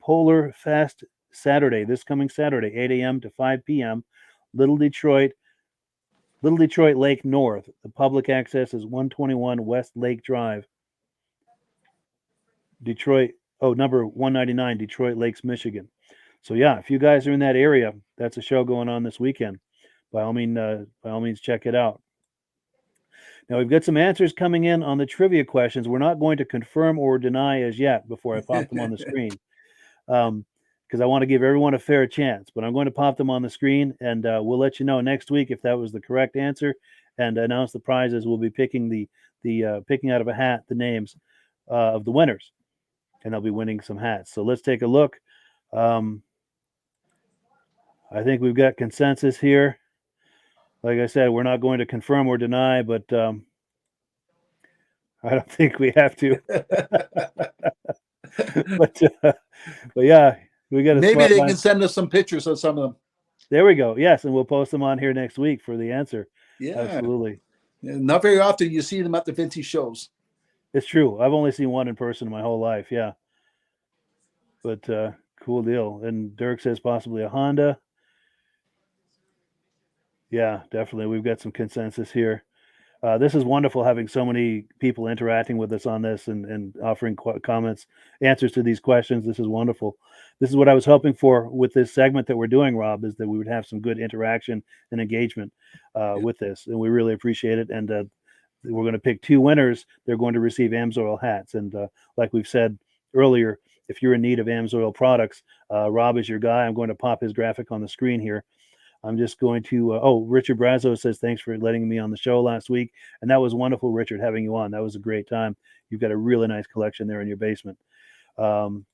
Polar Fest Saturday, this coming Saturday, 8 a.m. to 5 p.m. Little Detroit Lake North. The public access is 121 West Lake Drive. Number 199, Detroit Lakes, Michigan. So yeah, if you guys are in that area, that's a show going on this weekend. By all means, check it out. Now we've got some answers coming in on the trivia questions. We're not going to confirm or deny as yet before I pop them on the screen, because I want to give everyone a fair chance. But I'm going to pop them on the screen, and we'll let you know next week if that was the correct answer, and announce the prizes. We'll be picking picking out of a hat the names of the winners, and they'll be winning some hats. So let's take a look. I think we've got consensus here. Like I said, we're not going to confirm or deny, but I don't think we have to. but yeah, we got. Maybe they can send us some pictures of some of them. There we go. Yes, and we'll post them on here next week for the answer. Yeah, absolutely. Not very often you see them at the vintage shows. It's true. I've only seen one in person my whole life. Yeah, but cool deal. And Dirk says possibly a Honda. Yeah, definitely. We've got some consensus here. This is wonderful having so many people interacting with us on this and offering comments, answers to these questions. This is wonderful. This is what I was hoping for with this segment that we're doing, Rob, is that we would have some good interaction and engagement with this. And we really appreciate it. And we're going to pick 2 winners. They're going to receive Amsoil hats. And like we've said earlier, if you're in need of Amsoil products, Rob is your guy. I'm going to pop his graphic on the screen here. I'm just going to, Richard Brazo says, thanks for letting me on the show last week. And that was wonderful, Richard, having you on. That was a great time. You've got a really nice collection there in your basement. And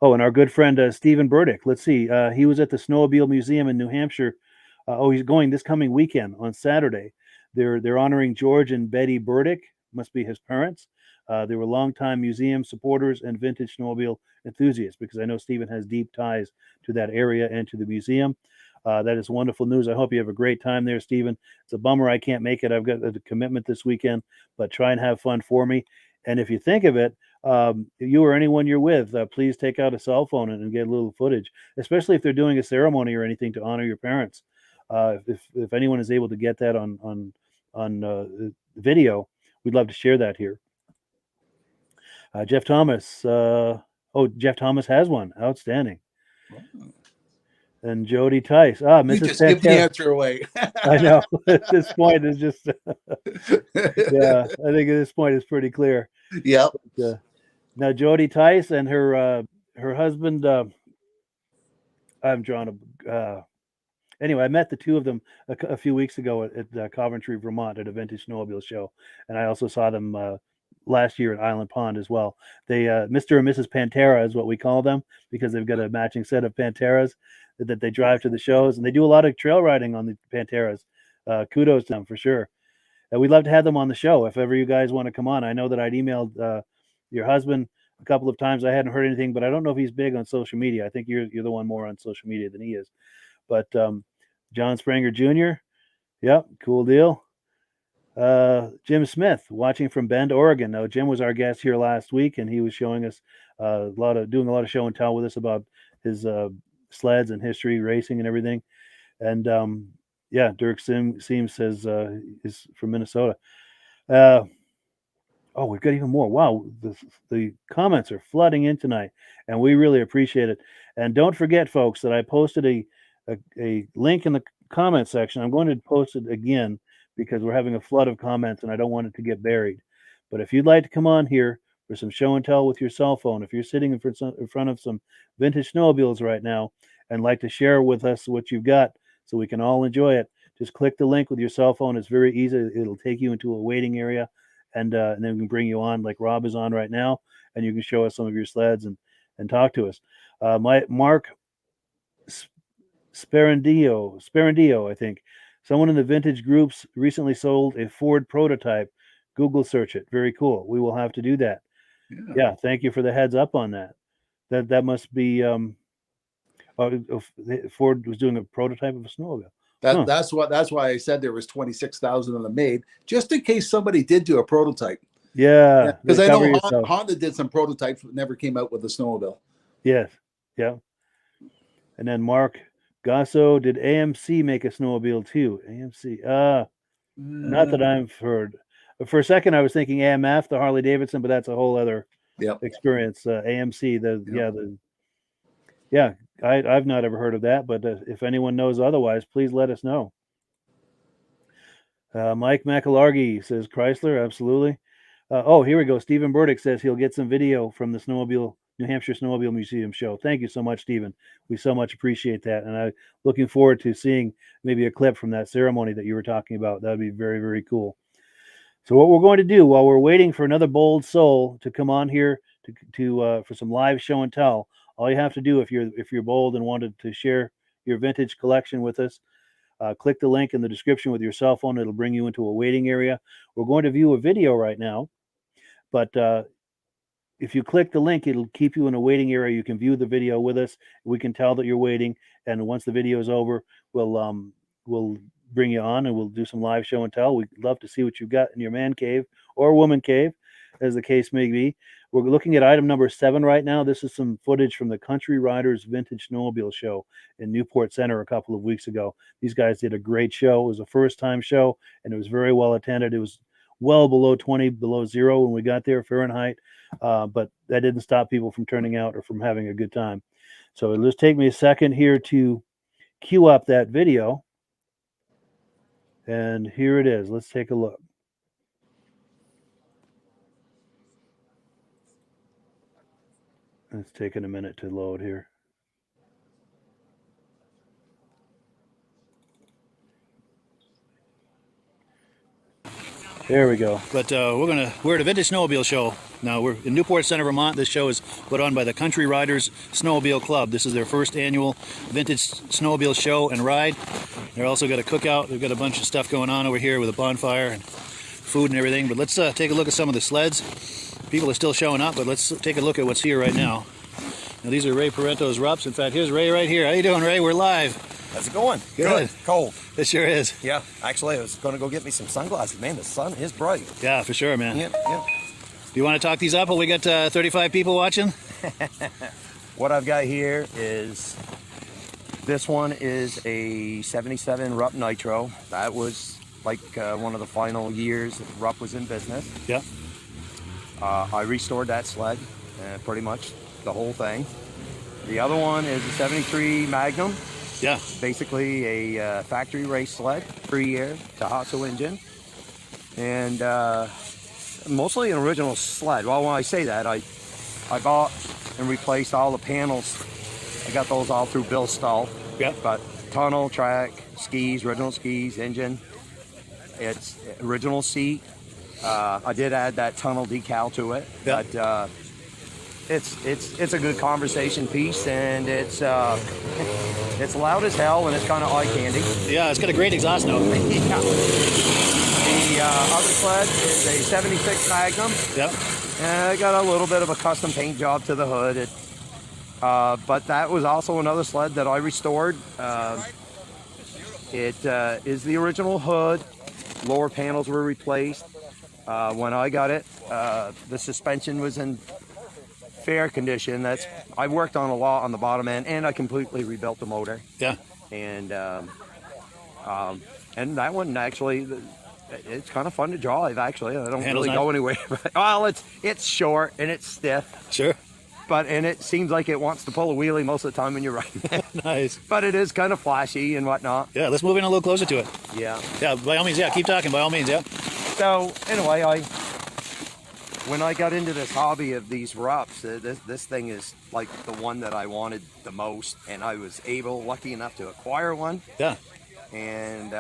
our good friend, Stephen Burdick. Let's see. He was at the Snowmobile Museum in New Hampshire. He's going this coming weekend on Saturday. They're honoring George and Betty Burdick, must be his parents. They were longtime museum supporters and vintage snowmobile enthusiasts, because I know Stephen has deep ties to that area and to the museum. That is wonderful news. I hope you have a great time there, Stephen. It's a bummer I can't make it. I've got a commitment this weekend, but try and have fun for me. And if you think of it, you or anyone you're with, please take out a cell phone and get a little footage, especially if they're doing a ceremony or anything to honor your parents. If anyone is able to get that on video, we'd love to share that here. Jeff Thomas. Jeff Thomas has one. Outstanding. And Jody Tice. Mrs. You just give the answer away. I know. At this point, it's just, yeah, I think at this point it's pretty clear. Yeah. Now, Jody Tice and her husband, I'm drawing anyway, I met the 2 of them a few weeks ago at Coventry, Vermont, at a vintage snowmobile show. And I also saw them last year at Island Pond as well. They, Mr. and Mrs. Pantera is what we call them, because they've got a matching set of Panteras that they drive to the shows, and they do a lot of trail riding on the Panteras. Kudos to them for sure. And we'd love to have them on the show if ever you guys want to come on. I know that I'd emailed your husband a couple of times. I hadn't heard anything, but I don't know if he's big on social media. I think you're the one more on social media than he is. But John Spranger Jr., yep, cool deal. Jim Smith, watching from Bend, Oregon. Now, Jim was our guest here last week, and he was showing us doing a lot of show and tell with us about his sleds and history, racing and everything. And Dirk Siems says is from Minnesota. We've got even more. Wow, the comments are flooding in tonight, and we really appreciate it. And don't forget, folks, that I posted a link in the comment section. I'm going to post it again because we're having a flood of comments, and I don't want it to get buried. But if you'd like to come on here for some show and tell with your cell phone, if you're sitting in front of some vintage snowmobiles right now and like to share with us what you've got so we can all enjoy it, just click the link with your cell phone. It's very easy. It'll take you into a waiting area, and then we can bring you on like Rob is on right now, and you can show us some of your sleds and talk to us. Mark Sparandio, I think. Someone in the vintage groups recently sold a Ford prototype. Google search it. Very cool. We will have to do that. Yeah, thank you for the heads up on that. That must be Ford was doing a prototype of a snowmobile. That's why I said there was 26,000 of them made, just in case somebody did do a prototype. Yeah, because I know Honda did some prototypes, but never came out with a snowmobile. Yes, yeah. And then Mark Gasso, did AMC make a snowmobile too? AMC, not that I've heard. For a second, I was thinking AMF, the Harley Davidson, but that's a whole other experience. AMC, Yeah, I've not ever heard of that, but if anyone knows otherwise, please let us know. Mike McAlargy says Chrysler, absolutely. Oh, here we go. Stephen Burdick says he'll get some video from the New Hampshire Snowmobile Museum show. Thank you so much, Stephen. We so much appreciate that, and I'm looking forward to seeing maybe a clip from that ceremony that you were talking about. That would be very, very cool. So what we're going to do while we're waiting for another bold soul to come on here for some live show and tell, all you have to do if you're bold and wanted to share your vintage collection with us, click the link in the description with your cell phone. It'll bring you into a waiting area. We're going to view a video right now, but if you click the link, it'll keep you in a waiting area. You can view the video with us. We can tell that you're waiting, and once the video is over, we'll bring you on and we'll do some live show and tell. We'd love to see what you've got in your man cave or woman cave, as the case may be. We're looking at item number 7 right now. This is some footage from the Country Riders Vintage Snowmobile show in Newport Center a couple of weeks ago. These guys did a great show. It was a first-time show, and it was very well attended. It was well below 20, below zero when we got there, Fahrenheit, but that didn't stop people from turning out or from having a good time. So it'll just take me a second here to queue up that video. And here it is. Let's take a look. It's taking a minute to load here. There we go. But we're at a Vintage Snowmobile show. Now we're in Newport Center, Vermont. This show is put on by the Country Riders Snowmobile Club. This is their first annual Vintage Snowmobile show and ride. They're also got a cookout. They've got a bunch of stuff going on over here with a bonfire and food and everything. But let's take a look at some of the sleds. People are still showing up, but let's take a look at what's here right now. Now these are Ray Parento's Rups. In fact, here's Ray right here. How you doing, Ray? We're live. How's it going? Good. Cold. It sure is. Yeah. Actually, I was going to go get me some sunglasses. Man, the sun is bright. Yeah, for sure, man. Yep. Do you want to talk these up? Well, we got 35 people watching. What I've got here is, this one is a 77 Rupp Nitro. That was like one of the final years that Rupp was in business. Yeah. I restored that sled, pretty much the whole thing. The other one is a 73 Magnum. Yeah. Basically a factory race sled, 3-year Tohatsu engine. And mostly an original sled. Well, when I say that, I bought and replaced all the panels. I got those all through Bill Stahl. Yeah. But tunnel, track, skis, original skis, engine. It's original seat. I did add that tunnel decal to it. Yeah. But it's a good conversation piece, and it's loud as hell, and it's kind of eye candy. Yeah, it's got a great exhaust note. Yeah. The other sled is a 76 Magnum. Yep. I got a little bit of a custom paint job to the hood. But that was also another sled that I restored. It is the original hood. Lower panels were replaced. When I got it, the suspension was in fair condition. I worked on a lot on the bottom end, and I completely rebuilt the motor. Yeah. And that one actually, it's kind of fun to drive. Actually, I don't Handles really go anywhere. Well, it's short and it's stiff. Sure. And it seems like it wants to pull a wheelie most of the time when you're riding it. Nice. But it is kind of flashy and whatnot. Yeah, let's move in a little closer to it. Yeah. Yeah, by all means, yeah, keep talking, by all means, yeah. So, anyway, when I got into this hobby of these Rups, this thing is like the one that I wanted the most, and I was lucky enough to acquire one. Yeah. And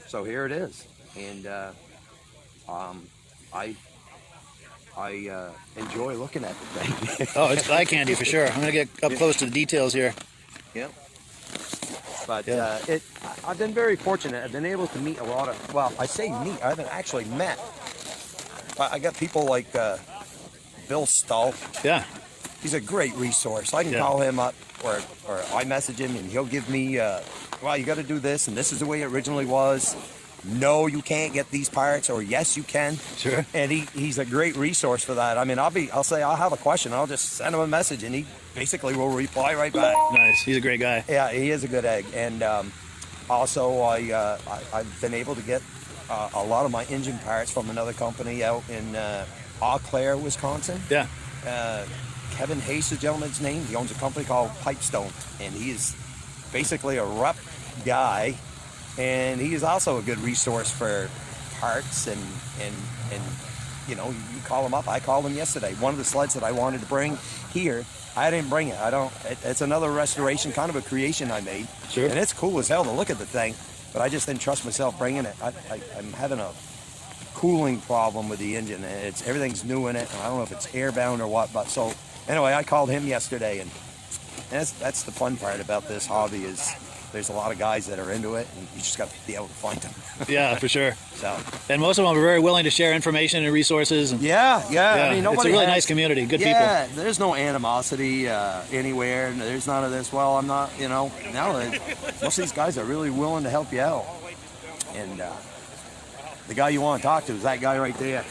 so here it is. And I enjoy looking at the thing. Oh, it's eye candy for sure. I'm going to get up close to the details here. Yep. But Yeah. I've been very fortunate. I've been able to meet a lot of, well, I say meet, I haven't actually met. I got people like Bill Stahl. Yeah. He's a great resource. I can Yeah. call him up or I message him and he'll give me, well, you got to do this and this is the way it originally was. No, you can't get these parts, or yes, you can. Sure. And he's a great resource for that. I mean, I'll say I'll have a question. I'll just send him a message and he basically will reply right back. Nice. He's a great guy. Yeah, he is a good egg. And also, I've been able to get a lot of my engine parts from another company out in Eau Claire, Wisconsin. Yeah. Kevin Hayes, the gentleman's name. He owns a company called Pipestone, and he is basically a rep guy, and he is also a good resource for parts and you know, you call him up. I called him yesterday. One of the sleds that I wanted to bring here, I didn't bring it. It's another restoration, kind of a creation I made. Sure. And it's cool as hell to look at the thing, but I just didn't trust myself bringing it. I'm having a cooling problem with the engine, and everything's new in it, and I don't know if it's airbound or what, but so anyway, I called him yesterday, and that's the fun part about this hobby is there's a lot of guys that are into it, and you just got to be able to find them. Yeah, for sure. So, and most of them are very willing to share information and resources. And, yeah. I mean, it's a really nice community, good people. Yeah, there's no animosity anywhere, and there's none of this, well, I'm not, you know, now most of these guys are really willing to help you out. And the guy you want to talk to is that guy right there.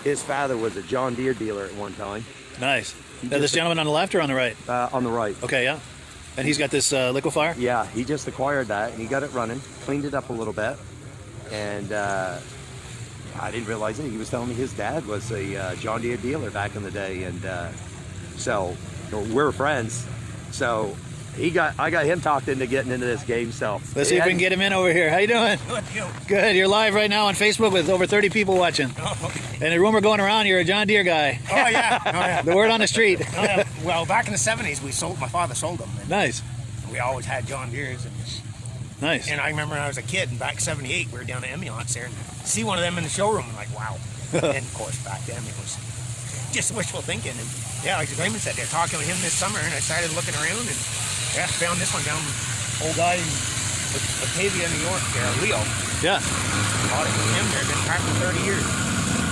His father was a John Deere dealer at one time. Nice. This gentleman on the left or on the right? On the right. Okay, yeah. And he's got this liquefier? Yeah, he just acquired that, and he got it running, cleaned it up a little bit, and I didn't realize it. He was telling me his dad was a John Deere dealer back in the day, and so we're friends. So I got him talked into getting into this game. So let's see if we can get him in over here. How you doing? Good. You're live right now on Facebook with over 30 people watching. Oh, okay. And the rumor going around, you're a John Deere guy. Oh yeah. The word on the street. Oh, yeah. Well, back in the 70s, my father sold them. And Nice. we always had John Deere's. Nice. And I remember when I was a kid, and back in '78, we were down at Evinude there, and see one of them in the showroom, and like, wow. And of course, back then it was just wishful thinking. And yeah, like Raymond said, they're talking with him this summer, and I started looking around, and yeah, found this one down. Old guy in Batavia, New York, Leo. Yeah. Bought it from him. They've been parked for 30 years.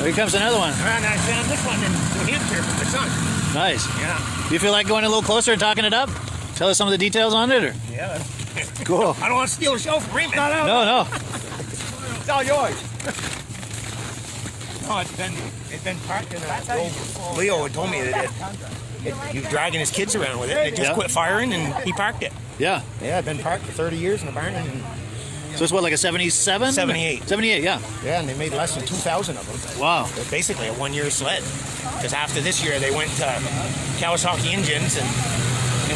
Here comes another one. And I found this one in New Hampshire from the son. Nice. Yeah. Do you feel like going a little closer and talking it up? Tell us some of the details on it, or? Yeah. Cool. I don't want to steal the show from Raymond. No. It's all yours. No, it's been parked in a Leo had told me that he was dragging his kids around with it, and it just quit firing, and he parked it. Yeah. Yeah, it's been parked for 30 years in the barn. And, So it's what, like a 77? 78. 78, yeah. Yeah, and they made less than 2,000 of them. Wow. They're basically a one-year sled. Because after this year, they went to Kawasaki engines, and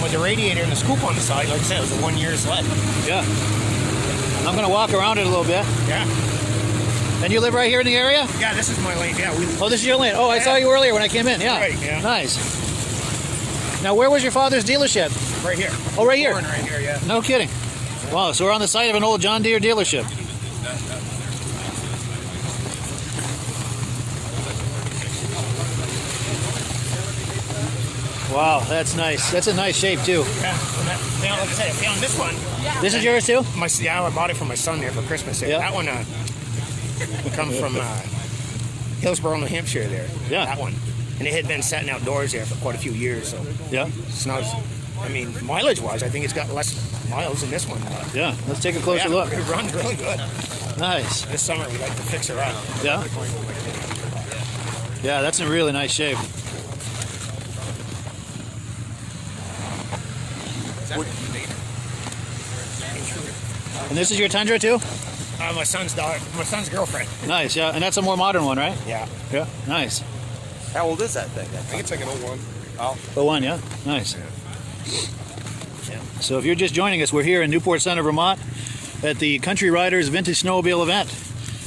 with the radiator and the scoop on the side, like I said, it was a one-year sled. Yeah. I'm going to walk around it a little bit. Yeah. And you live right here in the area? Yeah, this is my lane. Yeah. Oh, this is your lane. Oh, I saw you earlier when I came in. Yeah. Right, yeah. Nice. Now, where was your father's dealership? Right here. Oh, right here. Right here, yeah. No kidding. Wow, so we're on the site of an old John Deere dealership. Wow, that's nice. That's a nice shape, too. Yeah. Like I said, I found this one. This is yours, too? Yeah, I bought it for my son there for Christmas. Yeah. That one comes from Hillsborough, New Hampshire there. Yeah. That one. And it had been sitting outdoors there for quite a few years. So Yeah. it's not, I mean, mileage-wise, I think it's got less miles than this one. Yeah, let's take a closer Yeah, look. it runs really good. Nice. This summer, we like to fix her up. Yeah. Yeah, that's in really nice shape. And this is your Tundra, too? My son's girlfriend. Nice, yeah. And that's a more modern one, right? Yeah. Yeah. Nice. How old is that thing? I think it's like an 01. The one, yeah? Nice. Yeah. So if you're just joining us, we're here in Newport Center, Vermont at the Country Riders Vintage Snowmobile event.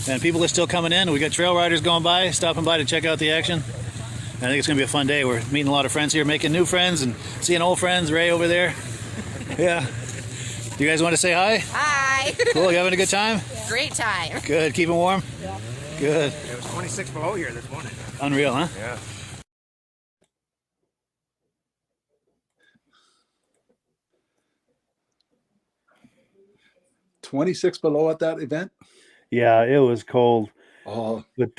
And people are still coming in. We got trail riders going by, stopping by to check out the action. And I think it's going to be a fun day. We're meeting a lot of friends here, making new friends and seeing old friends. Ray over there. Yeah. Do you guys want to say hi? Hi. Cool. You having a good time? Great time. Good. Keeping warm? Yeah. Good. It was 26 below here this morning. Unreal, huh? Yeah. $26 below at that event. Yeah, it was cold. Oh, But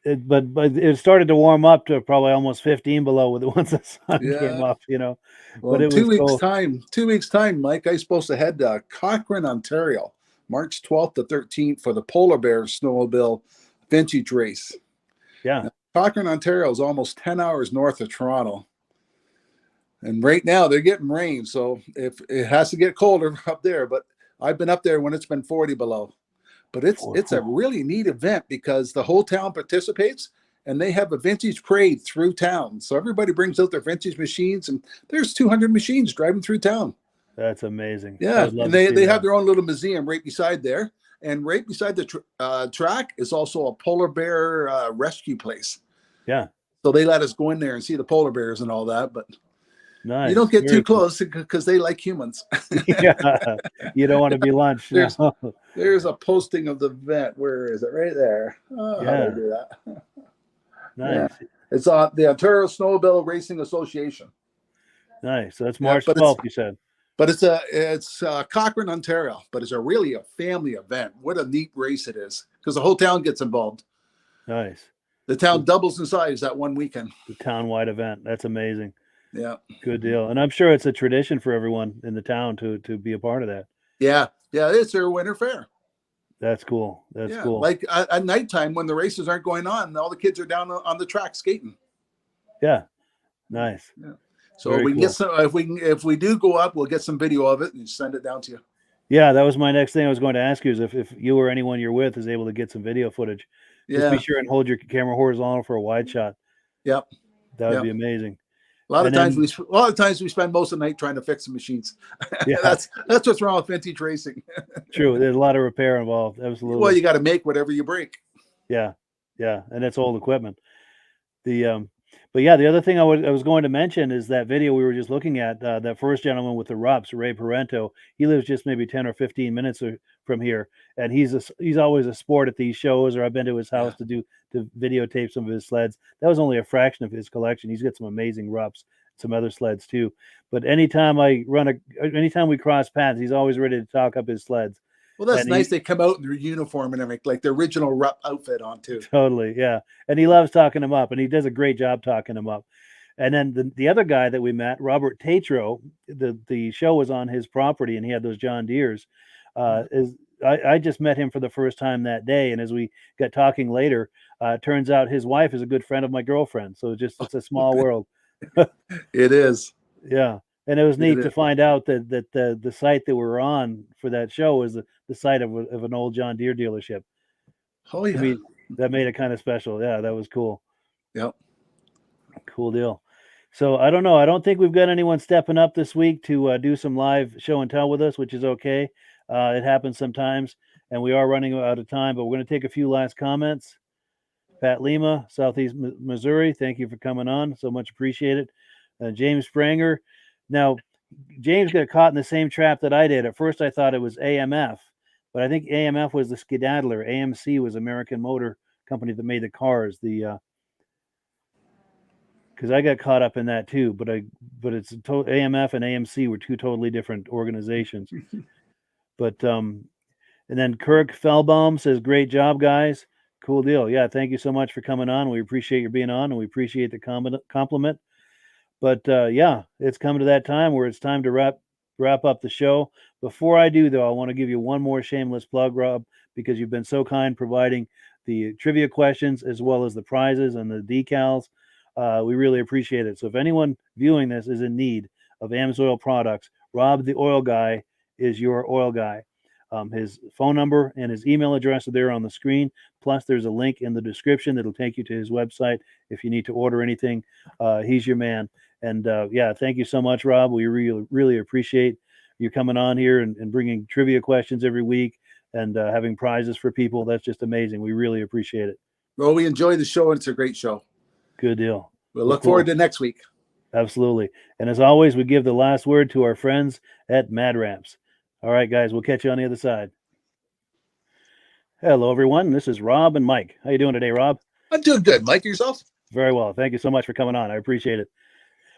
it started to warm up to probably almost 15 below with once the sun Yeah. came up, you know. well, But it two was weeks cold. time. 2 weeks time, Mike. I'm supposed to head to Cochrane, Ontario, March 12th to 13th for the Polar Bears Snowmobile Vintage Race. Yeah. Cochrane, Ontario is almost 10 hours north of Toronto. And right now they're getting rain. So if it has to get colder up there, but I've been up there when it's been 40 below. But it's a really neat event because the whole town participates and they have a vintage parade through town. So everybody brings out their vintage machines, and there's 200 machines driving through town. That's amazing. Yeah, and they have their own little museum right beside there. And right beside the track is also a polar bear rescue place. Yeah. So they let us go in there and see the polar bears and all that. But nice. You don't get too close because they like humans. Yeah. You don't want to be lunch. There's a posting of the event. Where is it? Right there. Oh, yeah. How do I do that? Nice. Yeah. It's on the Ontario Snowmobile Racing Association. Nice. So that's March 12th, you said. But it's Cochrane, Ontario. But it's really a family event. What a neat race it is, because the whole town gets involved. Nice. The town doubles in size that one weekend. The town-wide event. That's amazing. Yeah. Good deal. And I'm sure it's a tradition for everyone in the town to be a part of that. Yeah. Yeah. It's their winter fair. That's cool. That's cool. Like at nighttime when the races aren't going on, all the kids are down on the track skating. Yeah. Nice. Yeah. So we can get some, if we do go up, we'll get some video of it and send it down to you. Yeah. That was my next thing I was going to ask you, is if you or anyone you're with is able to get some video footage. Just be sure and hold your camera horizontal for a wide shot. Yep. That would be amazing. A lot of times we spend most of the night trying to fix the machines. Yeah. That's what's wrong with vintage racing. True. There's a lot of repair involved. Absolutely. Well, you got to make whatever you break. Yeah. Yeah. And that's old equipment. But yeah, the other thing I was going to mention is that video we were just looking at, that first gentleman with the Rups, Ray Parento. He lives just maybe 10 or 15 minutes from here, and he's always a sport at these shows, or I've been to his house to videotape some of his sleds. That was only a fraction of his collection. He's got some amazing Rups, some other sleds too. But anytime we cross paths, he's always ready to talk up his sleds. Well, that's nice. They come out in their uniform and everything, like their original Rupp outfit on too. Totally, yeah. And he loves talking them up, and he does a great job talking them up. And then the other guy that we met, Robert Tatro, the show was on his property, and he had those John Deeres. I just met him for the first time that day, and as we got talking later, turns out his wife is a good friend of my girlfriend. So it's a small world. It is. Yeah. And it was neat to find out that the site that we're on for that show is the site of an old John Deere dealership. Oh yeah. I mean, that made it kind of special. Yeah, that was cool. Yep. Cool deal. So I don't know. I don't think we've got anyone stepping up this week to do some live show and tell with us, which is okay. It happens sometimes, and we are running out of time, but we're going to take a few last comments. Pat Lima, Southeast Missouri, thank you for coming on. So much appreciated. James Spranger. Now, James got caught in the same trap that I did. At first, I thought it was AMF, but I think AMF was the Skedaddler. AMC was American Motor Company that made the cars. Because I got caught up in that too. But it's AMF and AMC were two totally different organizations. But and then Kirk Fellbaum says, "Great job, guys. Cool deal. Yeah, thank you so much for coming on. We appreciate your being on, and we appreciate the compliment." But yeah, it's come to that time where it's time to wrap up the show. Before I do, though, I want to give you one more shameless plug, Rob, because you've been so kind providing the trivia questions as well as the prizes and the decals. We really appreciate it. So if anyone viewing this is in need of Amsoil products, Rob the Oil Guy is your oil guy. His phone number and his email address are there on the screen. Plus, there's a link in the description that'll take you to his website if you need to order anything. He's your man. And yeah, thank you so much, Rob. We really, really appreciate you coming on here and bringing trivia questions every week and having prizes for people. That's just amazing. We really appreciate it. Well, we enjoy the show, and it's a great show. Good deal. We'll look forward to next week. Absolutely. And as always, we give the last word to our friends at Mad Ramps. All right, guys, we'll catch you on the other side. Hello, everyone. This is Rob and Mike. How you doing today, Rob? I'm doing good. Mike, yourself? Very well. Thank you so much for coming on. I appreciate it.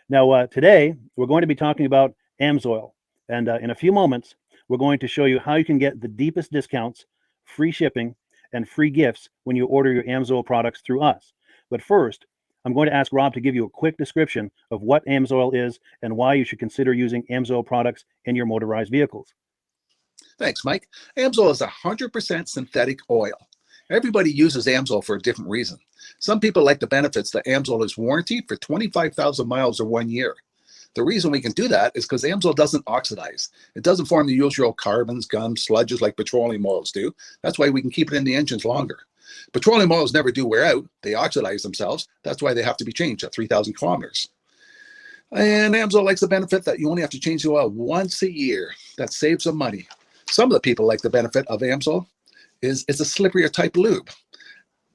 Now, today, we're going to be talking about Amsoil. And in a few moments, we're going to show you how you can get the deepest discounts, free shipping, and free gifts when you order your Amsoil products through us. But first, I'm going to ask Rob to give you a quick description of what Amsoil is and why you should consider using Amsoil products in your motorized vehicles. Thanks, Mike. Amsoil is 100% synthetic oil. Everybody uses Amsoil for a different reason. Some people like the benefits that Amsoil is warranted for 25,000 miles or 1 year. The reason we can do that is because Amsoil doesn't oxidize. It doesn't form the usual carbons, gums, sludges like petroleum oils do. That's why we can keep it in the engines longer. Petroleum oils never do wear out. They oxidize themselves. That's why they have to be changed at 3,000 kilometers. And Amsoil likes the benefit that you only have to change the oil once a year. That saves some money. Some of the people like the benefit of Amsoil is it's a slipperier type lube.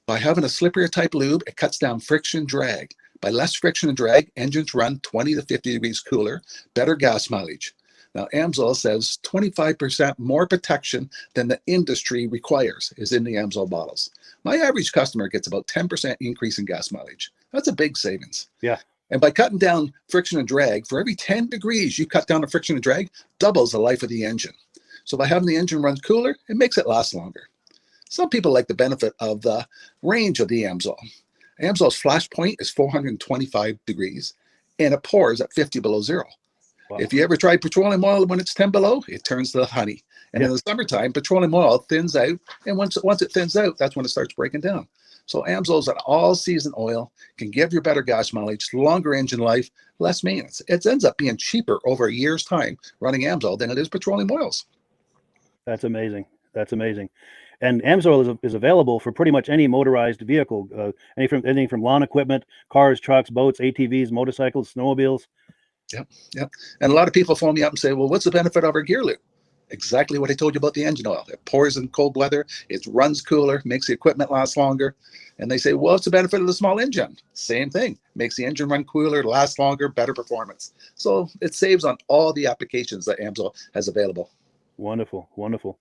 By having a slipperier type lube, it cuts down friction drag. By less friction and drag, engines run 20 to 50 degrees cooler, better gas mileage. Now, Amsoil says 25% more protection than the industry requires is in the Amsoil bottles. My average customer gets about 10% increase in gas mileage. That's a big savings. Yeah. And by cutting down friction and drag, for every 10 degrees you cut down the friction and drag, doubles the life of the engine. So by having the engine run cooler, it makes it last longer. Some people like the benefit of the range of the Amsoil. Amsoil's flash point is 425 degrees, and it pours at 50 below zero. Wow. If you ever tried petroleum oil when it's 10 below, it turns to honey. And in the summertime, petroleum oil thins out, and once it thins out, that's when it starts breaking down. So Amsoil's an all-season oil, can give you better gas mileage, longer engine life, less maintenance. It ends up being cheaper over a year's time running Amsoil than it is petroleum oils. That's amazing. That's amazing. And Amsoil is available for pretty much any motorized vehicle, anything from lawn equipment, cars, trucks, boats, ATVs, motorcycles, snowmobiles. Yep. And a lot of people phone me up and say, well, what's the benefit of our gear lube? Exactly what I told you about the engine oil. It pours in cold weather, it runs cooler, makes the equipment last longer. And they say, well, what's the benefit of the small engine? Same thing. Makes the engine run cooler, last longer, better performance. So it saves on all the applications that Amsoil has available. Wonderful, wonderful.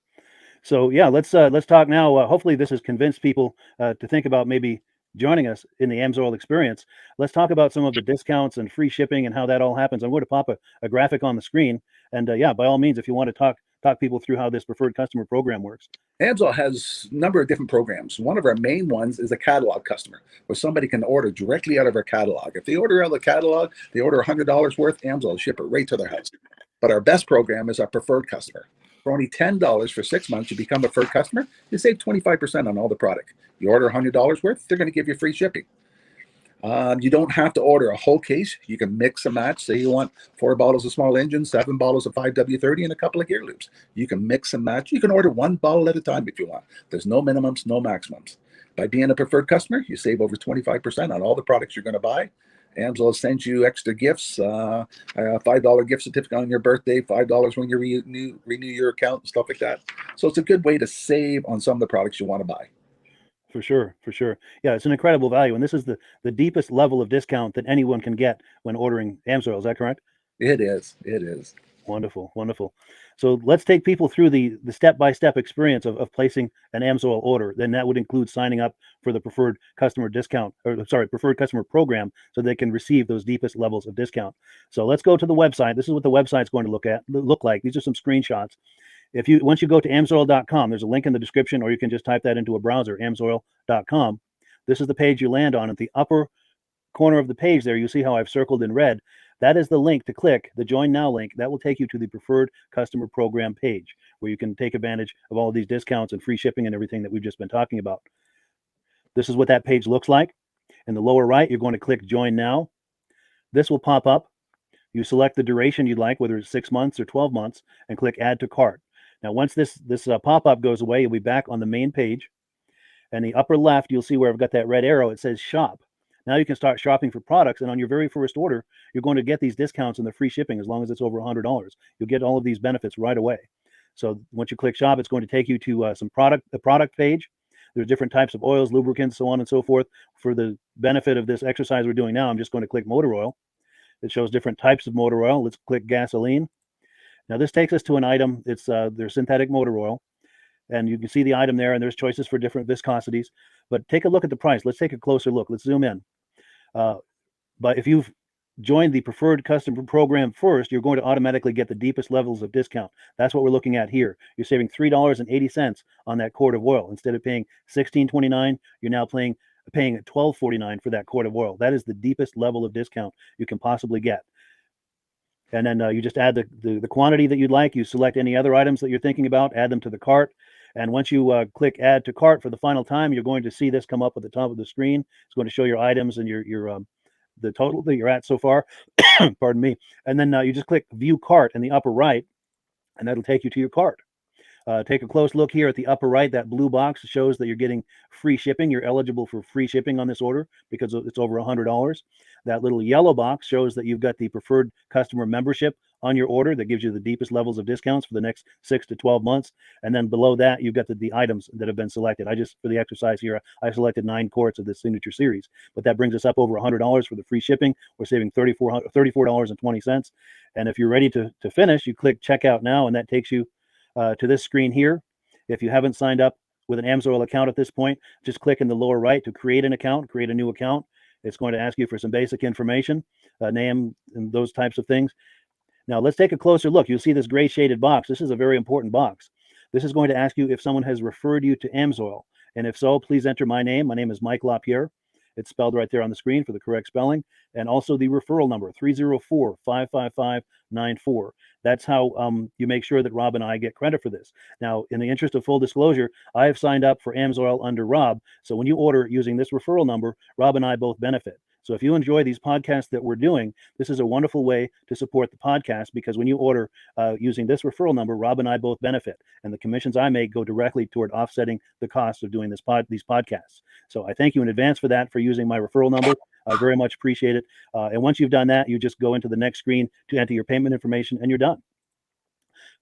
So yeah, let's talk now. Hopefully this has convinced people to think about maybe joining us in the Amsoil experience. Let's talk about some of the discounts and free shipping and how that all happens. I'm going to pop a graphic on the screen. And yeah, by all means, if you want to talk people through how this preferred customer program works. Amsoil has a number of different programs. One of our main ones is a catalog customer, where somebody can order directly out of our catalog. If they order out of the catalog, they order $100 worth, Amsoil will ship it right to their house. But our best program is our preferred customer. For only $10 for 6 months, you become a preferred customer, you save 25% on all the product. You order $100 worth, they're going to give you free shipping. You don't have to order a whole case. You can mix and match. Say you want 4 bottles of small engine, 7 bottles of 5W30, and a couple of gear loops. You can mix and match. You can order 1 bottle at a time if you want. There's no minimums, no maximums. By being a preferred customer, you save over 25% on all the products you're going to buy. Amsoil sends you extra gifts, a $5 gift certificate on your birthday, $5 when you renew your account and stuff like that. So it's a good way to save on some of the products you want to buy. For sure, for sure. Yeah, it's an incredible value. And this is the deepest level of discount that anyone can get when ordering Amsoil. Is that correct? It is. It is. Wonderful, wonderful. So let's take people through the step-by-step experience of placing an Amsoil order. Then that would include signing up for the preferred customer preferred customer program, so they can receive those deepest levels of discount. So let's go to the website. This is what the website's going to look like. These are some screenshots. Once you go to amsoil.com, there's a link in the description, or you can just type that into a browser, amsoil.com. This is the page you land on. At the upper corner of the page there, you see how I've circled in red. That is the link to click, the Join Now link. That will take you to the Preferred Customer Program page, where you can take advantage of all of these discounts and free shipping and everything that we've just been talking about. This is what that page looks like. In the lower right, you're going to click Join Now. This will pop up. You select the duration you'd like, whether it's 6 months or 12 months, and click Add to Cart. Now, once this pop-up goes away, you'll be back on the main page. And the upper left, you'll see where I've got that red arrow. It says Shop. Now you can start shopping for products, and on your very first order, you're going to get these discounts and the free shipping as long as it's over $100. You'll get all of these benefits right away. So once you click Shop, it's going to take you to the product page. There's different types of oils, lubricants, so on and so forth. For the benefit of this exercise we're doing now, I'm just going to click motor oil. It shows different types of motor oil. Let's click gasoline. Now this takes us to an item. It's their synthetic motor oil. And you can see the item there, and there's choices for different viscosities. But take a look at the price. Let's take a closer look. Let's zoom in. But if you've joined the Preferred Customer Program first, you're going to automatically get the deepest levels of discount. That's what we're looking at here. You're saving $3.80 on that quart of oil. Instead of paying $16.29, you're now paying $12.49 for that quart of oil. That is the deepest level of discount you can possibly get. And then you just add the quantity that you'd like. You select any other items that you're thinking about, add them to the cart. And once you click Add to Cart for the final time, you're going to see this come up at the top of the screen. It's going to show your items and the total that you're at so far. Pardon me. And then you just click View Cart in the upper right, and that'll take you to your cart. Take a close look here at the upper right. That blue box shows that you're getting free shipping. You're eligible for free shipping on this order because it's over $100. That little yellow box shows that you've got the preferred customer membership on your order that gives you the deepest levels of discounts for the next 6 to 12 months. And then below that, you've got the items that have been selected. For the exercise here, I selected 9 quarts of the signature series, but that brings us up over $100 for the free shipping. We're saving $34.20. And if you're ready to finish, you click checkout now, and that takes you to this screen here. If you haven't signed up with an Amsoil account at this point, just click in the lower right to create an account, create a new account. It's going to ask you for some basic information, name, and those types of things. Now let's take a closer look. You'll see this gray shaded box. This is a very important box. This is going to ask you if someone has referred you to Amsoil. And if so, please enter my name. My name is Mike LaPierre. It's spelled right there on the screen for the correct spelling. And also the referral number, 304-555-94. That's how you make sure that Rob and I get credit for this. Now, in the interest of full disclosure, I have signed up for Amsoil under Rob. So when you order using this referral number, Rob and I both benefit. So if you enjoy these podcasts that we're doing, this is a wonderful way to support the podcast, because when you order using this referral number, Rob and I both benefit. And the commissions I make go directly toward offsetting the cost of doing these podcasts. So I thank you in advance for that, for using my referral number. I very much appreciate it. And once you've done that, you just go into the next screen to enter your payment information, and you're done.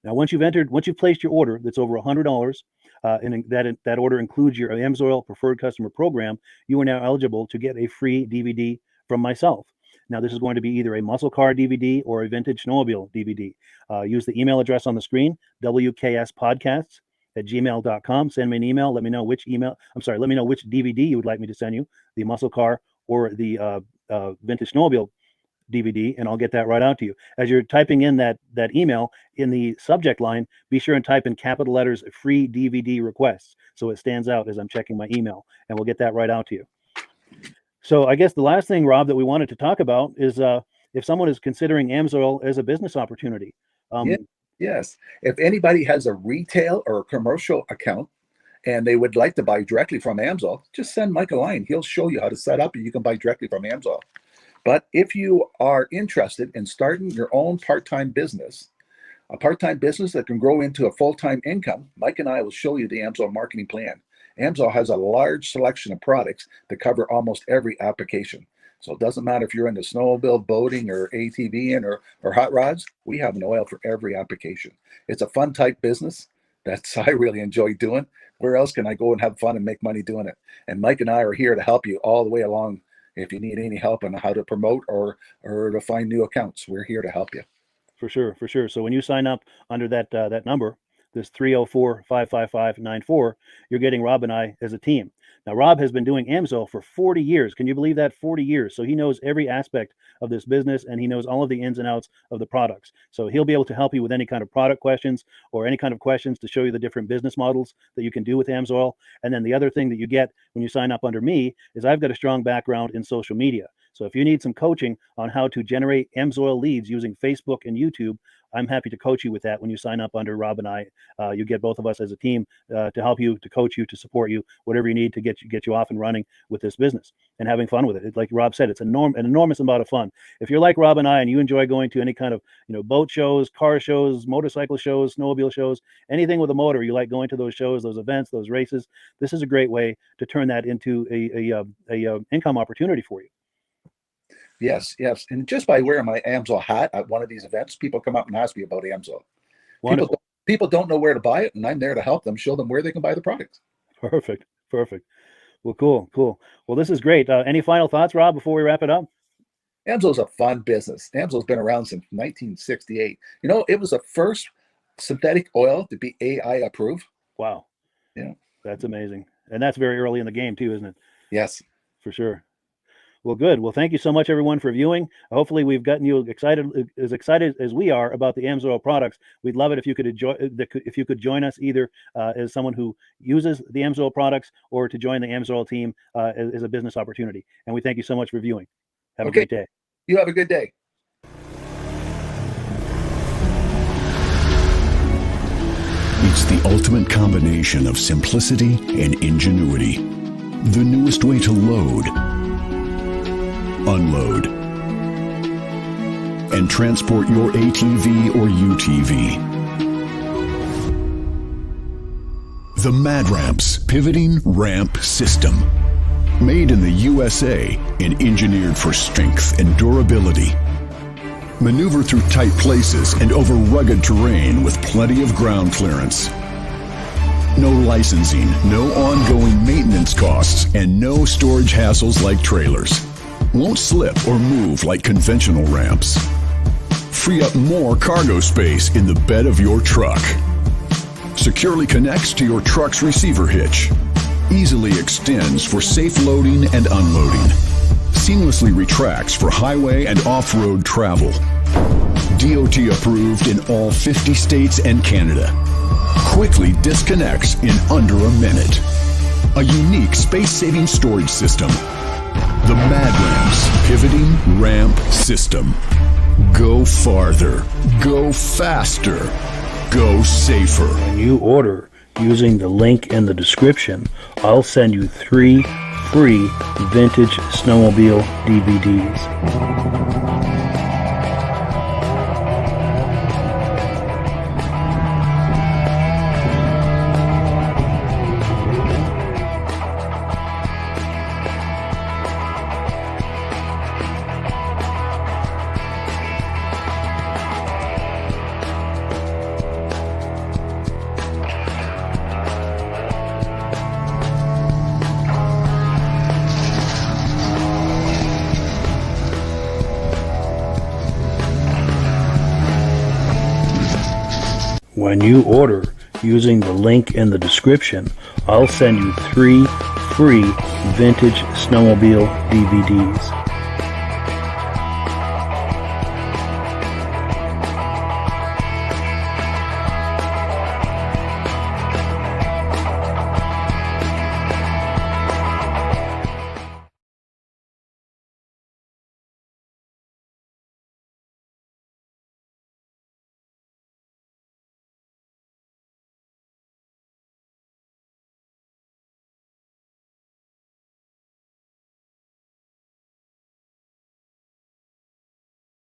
Now, once you've placed your order that's over $100, and that order includes your Amsoil Preferred Customer Program, you are now eligible to get a free DVD from myself. Now, this is going to be either a muscle car DVD or a vintage snowmobile DVD. Use the email address on the screen, wkspodcasts@gmail.com. Send me an email. Let me know which DVD you would like me to send you, the muscle car or the vintage snowmobile DVD, and I'll get that right out to you. As you're typing in that email, in the subject line, be sure and type in capital letters "free DVD requests," so it stands out as I'm checking my email, and we'll get that right out to you. So I guess the last thing, Rob, that we wanted to talk about is if someone is considering Amsoil as a business opportunity. Yes. If anybody has a retail or a commercial account and they would like to buy directly from Amsoil, just send Mike a line. He'll show you how to set up, and you can buy directly from Amsoil. But if you are interested in starting your own part-time business, a part-time business that can grow into a full-time income, Mike and I will show you the Amsoil marketing plan. Amsoil has a large selection of products that cover almost every application. So it doesn't matter if you're into snowmobile, boating, or ATVing, or hot rods, we have an oil for every application. It's a fun type business that's I really enjoy doing. Where else can I go and have fun and make money doing it? And Mike and I are here to help you all the way along. If you need any help on how to promote or to find new accounts, we're here to help you. For sure. So when you sign up under that number, this 304-555-94, you're getting Rob and I as a team. Now, Rob has been doing Amsoil for 40 years. Can you believe that? 40 years. So he knows every aspect of this business, and he knows all of the ins and outs of the products. So he'll be able to help you with any kind of product questions or any kind of questions to show you the different business models that you can do with Amsoil. And then the other thing that you get when you sign up under me is I've got a strong background in social media. So if you need some coaching on how to generate Amsoil leads using Facebook and YouTube, I'm happy to coach you with that when you sign up under Rob and I. You get both of us as a team to help you, to coach you, to support you, whatever you need to get you off and running with this business and having fun with it. Like Rob said, it's an enormous amount of fun. If you're like Rob and I and you enjoy going to any kind of boat shows, car shows, motorcycle shows, snowmobile shows, anything with a motor, you like going to those shows, those events, those races, this is a great way to turn that into a income opportunity for you. Yes. And just by wearing my Amsoil hat at one of these events, people come up and ask me about Amsoil. People don't know where to buy it, and I'm there to help them, show them where they can buy the products. Perfect. Well, cool. Well, this is great. Any final thoughts, Rob, before we wrap it up? Amsoil's a fun business. Amsoil's been around since 1968. It was the first synthetic oil to be AI approved. Wow. Yeah. That's amazing. And that's very early in the game too, isn't it? Yes. For sure. Well, good. Well, thank you so much, everyone, for viewing. Hopefully, we've gotten you excited as we are about the Amsoil products. We'd love it if you could join us either as someone who uses the Amsoil products or to join the Amsoil team as a business opportunity. And we thank you so much for viewing. Have a great day. You have a good day. It's the ultimate combination of simplicity and ingenuity. The newest way to load, unload, and transport your ATV or UTV. The Mad Ramps Pivoting Ramp System. Made in the USA and engineered for strength and durability. Maneuver through tight places and over rugged terrain with plenty of ground clearance. No licensing, no ongoing maintenance costs, and no storage hassles like trailers. Won't slip or move like conventional ramps. Free up more cargo space in the bed of your truck. Securely connects to your truck's receiver hitch. Easily extends for safe loading and unloading. Seamlessly retracts for highway and off-road travel. DOT approved in all 50 states and Canada. Quickly disconnects in under a minute. A unique space-saving storage system. The Mad Ramps Pivoting Ramp System. Go farther. Go faster. Go safer. When you order using the link in the description, I'll send you 3 free Vintage Snowmobile DVDs. When you order using the link in the description, I'll send you 3 free Vintage Snowmobile DVDs.